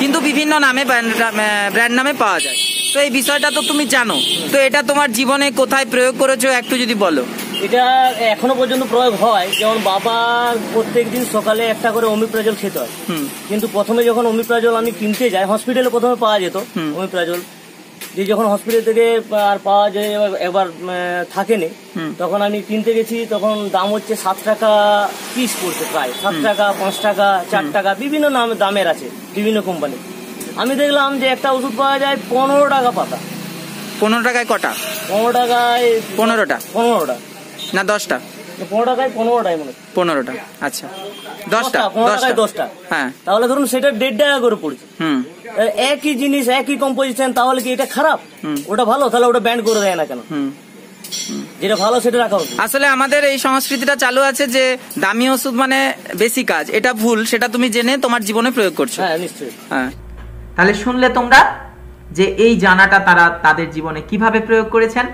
কিন্তু বিভিন্ন নামে ব্র্যান্ড নামে পাওয়া যায়। তো এই বিষয়টা তো তুমি জানো, তো এটা তোমার জীবনে কোথায় প্রয়োগ করেছো একটু যদি বলো। এটা এখনো পর্যন্ত প্রয়োগ হয়, যেমন বাবার প্রত্যেকদিন সকালে একটা করে অমিপ্রাজল খেতে হয়। কিন্তু প্রথমে যখন অমিপ্রাজল আমি কিনতে যাই, হসপিটালে প্রথমে পাওয়া যেত অমিপ্রাজল, যে যখন হসপিটাল থেকে আর পাওয়া যায় একবার থাকেনি, তখন আমি কিনতে গেছি, তখন দাম হচ্ছে 7 টাকা পিস পড়ছে, প্রায় 7 টাকা, 5 টাকা, 4 টাকা, বিভিন্ন দামের আছে বিভিন্ন কোম্পানি। আমি দেখলাম যে একটা ওষুধ পাওয়া যায় 15 টাকা পাতা। 15 টাকায় কটা? 15 টাকায় 15টা। 15টা না 10টা? 15 টাকায় 15টাই মনে হয়। 15টা, আচ্ছা 10টা। 15 টাকায় 10টা। হ্যাঁ, তাহলে ধরুন সেটা 1.5 টাকা করে পড়ছে। একই জিনিস, একই কম্পোজিশন, তাহলে কি এটা খারাপ? ওটা ভালো, তাহলে ওটা ব্যান্ড করে দেয় না কেন? যেটা ভালো সেটা রাখা উচিত। আসলে আমাদের এই সংস্কৃতিটা চালু আছে যে দামি ওষুধ মানে বেশি কাজ, এটা ভুল, সেটা তুমি জেনে তোমার জীবনে প্রয়োগ করছো। হ্যাঁ নিশ্চয়ই। হ্যাঁ, তাহলে শুনলে তোমরা যে এই জানাটা তারা তাদের জীবনে কিভাবে প্রয়োগ করেছেন।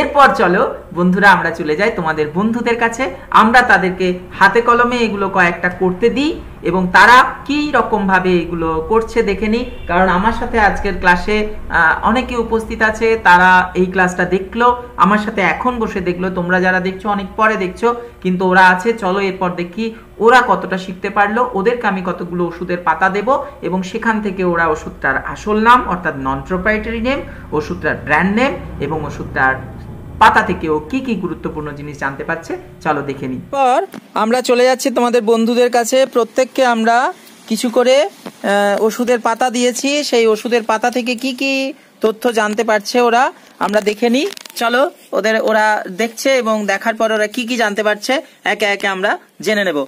এরপর চলো বন্ধুরা আমরা চলে যাই তোমাদের বন্ধুদের কাছে, আমরা তাদেরকে হাতে কলমে এগুলো কয়েকটা করতে দিই এবং তারা কি রকম ভাবে এগুলো করছে দেখে নিই। কারণ আমার সাথে আজকের ক্লাসে অনেকে উপস্থিত আছে, তারা এই ক্লাসটা দেখলো, আমার সাথে এখন বসে দেখলো, তোমরা যারা দেখছো অনেক পরে দেখছো, কিন্তু ওরা আছে। চলো এরপর দেখি ওরা কতটা শিখতে পারলো। ওদেরকে আমি কতগুলো ওষুধের পাতা দেব এবং সেখান থেকে ওরা ওষুধটার আসল নাম অর্থাৎ নন প্রোপ্রাইটারি নেম, ওষুধটার ব্র্যান্ড নেম এবং ওষুধটার পাতা থেকেও কি কি গুরুত্বপূর্ণ জিনিস জানতে পারছে। চলো দেখে নিই। পর আমরা চলে যাচ্ছি তোমাদের বন্ধুদের কাছে। প্রত্যেককে আমরা কিছু করে ওষুধের পাতা দিয়েছি, সেই ওষুধের পাতা থেকে কি কি তথ্য জানতে পারছে ওরা। আমরা দেখে নিই, চলো ওরা দেখছে এবং দেখার পর ওরা কি কি জানতে পারছে একে একে আমরা জেনে নেব।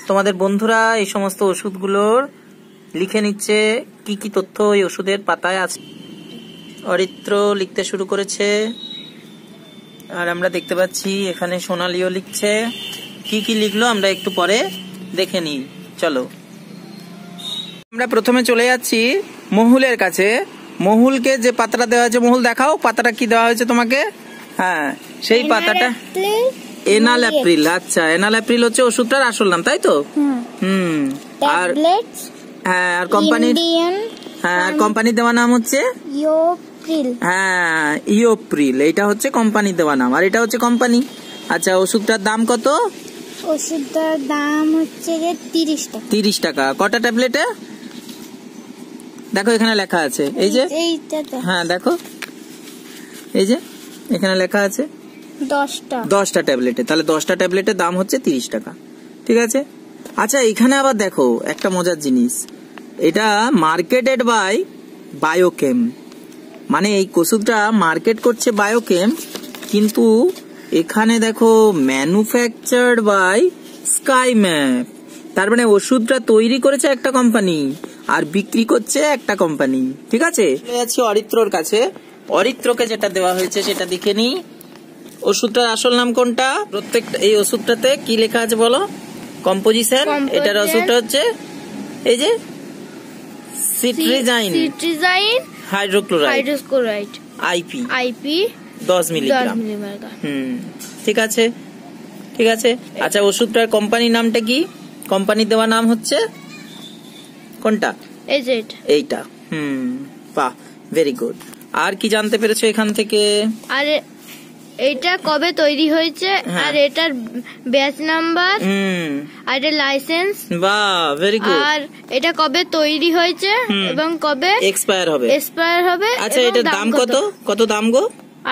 তোমাদের বন্ধুরা এই সমস্ত ওষুধগুলোর লিখে নিচ্ছে কি কি তথ্য এই ওষুধের পাতায় আছে। অরিত্র লিখতে শুরু করেছে, আর আমরা দেখতে পাচ্ছি এখানে সোনালিও লিখছে। কি কি লিখলো আমরা একটু পরে দেখে নিই, চলো। আমরা প্রথমে চলে যাচ্ছি মহুলের কাছে। মহুলকে যে পাতাটা দেওয়া হয়েছে, মহুল দেখাও পাতাটা কি দেওয়া হয়েছে তোমাকে। হ্যাঁ, সেই পাতাটা এনালাপ্রিল। আচ্ছা, এনালাপ্রিল হচ্ছে ওষুধটার আসল নাম, তাই তো? আর হ্যাঁ, আর কোম্পানির কোম্পানির দেওয়া নাম হচ্ছে হ্যাঁ ইওপ্রিল। এটা হচ্ছে কোম্পানির দেওয়া নাম, আর এটা হচ্ছে কোম্পানি। আচ্ছা, ওষুধটার দাম কত? ওষুধটার দাম হচ্ছে 30 টাকা। 30 টাকা। কটা ট্যাবলেটে? দেখো এখানে লেখা আছে, এই যে হ্যাঁ দেখো, এই যে এখানে লেখা আছে 10টা ট্যাবলেটে। তাহলে 10টা ট্যাবলেটের দাম হচ্ছে 30 টাকা, ঠিক আছে। আচ্ছা, এখানে আবার দেখো একটা মজার জিনিস, এটা মার্কেটেড বাই বায়োকেম, মানে এই ওষুধটা মার্কেট করছে বায়োকেম, কিন্তু এখানে দেখো ম্যানুফ্যাকচার্ড বাই স্কাই ম্যাপ। তার মানে ওষুধটা তৈরি করেছে একটা কোম্পানি আর বিক্রি করছে একটা কোম্পানি, ঠিক আছে। চলে যাচ্ছি অরিত্রর কাছে। অরিত্রকে যেটা দেওয়া হয়েছে সেটা দেখে নি। ওষুধটার আসল নাম কোনটা? প্রত্যেকটা এই ওষুধটাতে কি লেখা আছে বলো? কম্পোজিশন। এটার ওষুধটা হচ্ছে এই যে সিট্রিজাইন হাইড্রোক্লোরাইড আইপি 10 মিলিগ্রাম। ঠিক আছে, ঠিক আছে। আচ্ছা, ওষুধটার কোম্পানির নামটা কি? কোম্পানির দেওয়া নাম হচ্ছে কোনটা? এইটা। বাহ, ভেরি গুড। আর কি জানতে পেরেছো এখান থেকে? আর এটা কবে তৈরি হয়েছে, আর এটার ব্যাচ নাম্বার, আর এটা লাইসেন্স। বাহ, ভেরি গুড। আর এটা কবে তৈরি হয়েছে এবং কবে এক্সপায়ার হবে। আচ্ছা, এটার দাম কত? কত দাম গো?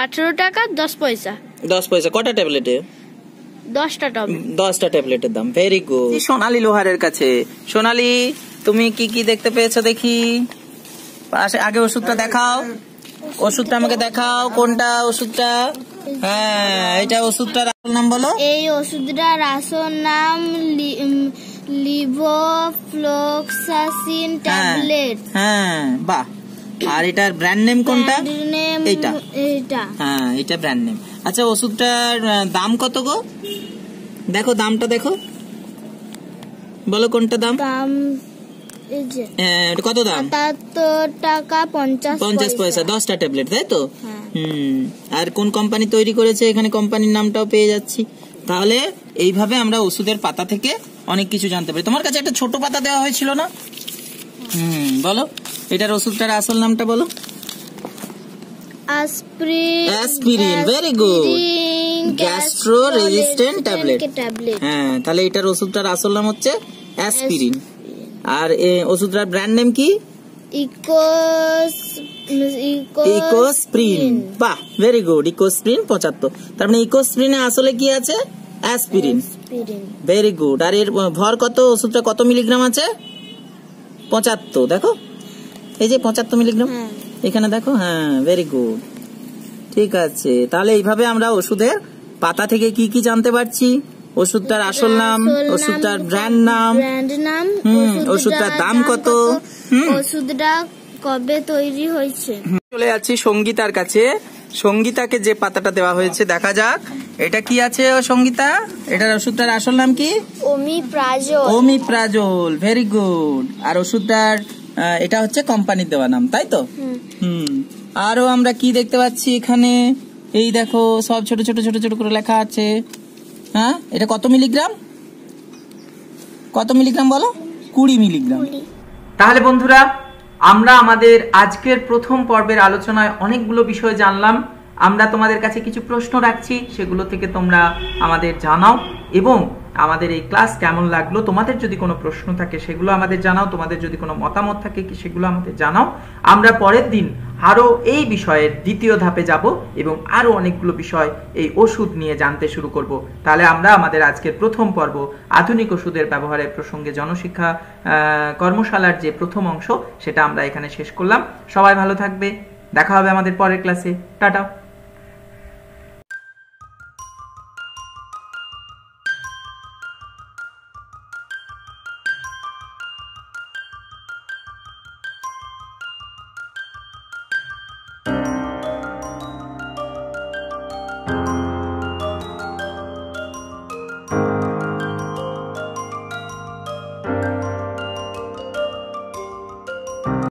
18 টাকা 10 পয়সা। 10 পয়সা। কটা ট্যাবলেটে? 10টা ট্যাবলেটের দাম। Very good. সোনালী লোহারের কাছে। সোনালী, তুমি কি কি দেখতে পেয়েছো দেখি? আগে ওষুধটা দেখাও, ওষুধটা আমাকে দেখাও। কোনটা ওষুধটা? হ্যাঁ, এটা ওষুধটার আসল নাম বলো। এই ওষুধটার আসল নাম লিভোফ্লক্সাসিন ট্যাবলেট। হ্যাঁ, বাহ। আর এটার ব্র্যান্ড নেম কোনটা? এইটা। হ্যাঁ, এটা ব্র্যান্ড নেম। আচ্ছা, ওষুধটার দাম কত গো? দেখো দামটা দেখো, বলো কোনটা দাম? কত দাম? 77 টাকা 50 পয়সা। 10টা ট্যাবলেট, তাই তো? আর কোন কোম্পানি তৈরি করেছে এখানে কোম্পানির নামটাও পেয়ে যাচ্ছি। তাহলে এইভাবে আমরা ওষুধের পাতা থেকে অনেক কিছু জানতে পারি। তোমার কাছে একটা ছোট পাতা দেওয়া হয়েছিল না? বলো এটার ওষুধটার আসল নামটা বলো। Aspirin. Very good. Gastro resistant tablet. হ্যাঁ, তাহলে এটার ওষুধটার আসল নাম হচ্ছে অ্যাসপিরিন। আর ওষুধটার ব্র্যান্ড নেম কি? ইকোস্প্রিন। বাহ, ভেরি গুড। ইকোস্প্রিন 75। তার মানে ইকোস্প্রিনে আসলে কি আছে? অ্যাসপিরিন। Very good. আর এর ভর কত? ওষুধটা কত মিলিগ্রাম আছে? 75। দেখো এই যে 75 মিলিগ্রাম এখানে দেখো। হ্যাঁ, ভেরি গুড, ঠিক আছে। তাহলে এইভাবে আমরা ওষুধের পাতা থেকে কি কি জানতে পারছি? ওষুধটার আসল নাম, ওষুধটার ব্র্যান্ড নাম, ওষুধটার দাম কত, ওষুধটা কবে তৈরি হয়েছে। চলে যাচ্ছি সঙ্গীতার কাছে। সঙ্গীতাকে যে পাতাটা দেওয়া হয়েছে দেখা যাক এটা কি আছে। সঙ্গীতা, এটার ওষুধটার আসল নাম কি? ওমিপ্রাজোল। Very good. আর ওষুধটার এটা হচ্ছে কোম্পানির দেওয়া নাম, তাই তো? আরো আমরা কি দেখতে পাচ্ছি এখানে? এই দেখো সব ছোট ছোট ছোট ছোট করে লেখা আছে। হ্যাঁ, এটা কত মিলিগ্রাম? কত মিলিগ্রাম বলো? 20 মিলিগ্রাম। তাহলে বন্ধুরা, আমরা আমাদের আজকের প্রথম পর্বের আলোচনায় অনেকগুলো বিষয় জানলাম। আমরা তোমাদের কাছে কিছু প্রশ্ন রাখছি, সেগুলো থেকে তোমরা আমাদের জানাও এবং আমাদের এই ক্লাস কেমন লাগলো। তোমাদের যদি কোনো প্রশ্ন থাকে সেগুলো আমাদের জানাও, তোমাদের যদি কোনো মতামত থাকে সেগুলো আমাদের জানাও। আমরা পরের দিন আরো এই বিষয়ের দ্বিতীয় ধাপে যাব এবং আরো অনেকগুলো বিষয় এই ওষুধ নিয়ে জানতে শুরু করব। তাহলে আমরা আমাদের আজকের প্রথম পর্ব আধুনিক ওষুধের ব্যবহারের প্রসঙ্গে জনশিক্ষা কর্মশালার যে প্রথম অংশ সেটা আমরা এখানে শেষ করলাম। সবাই ভালো থাকবে। দেখা হবে আমাদের পরের ক্লাসে। টাটা।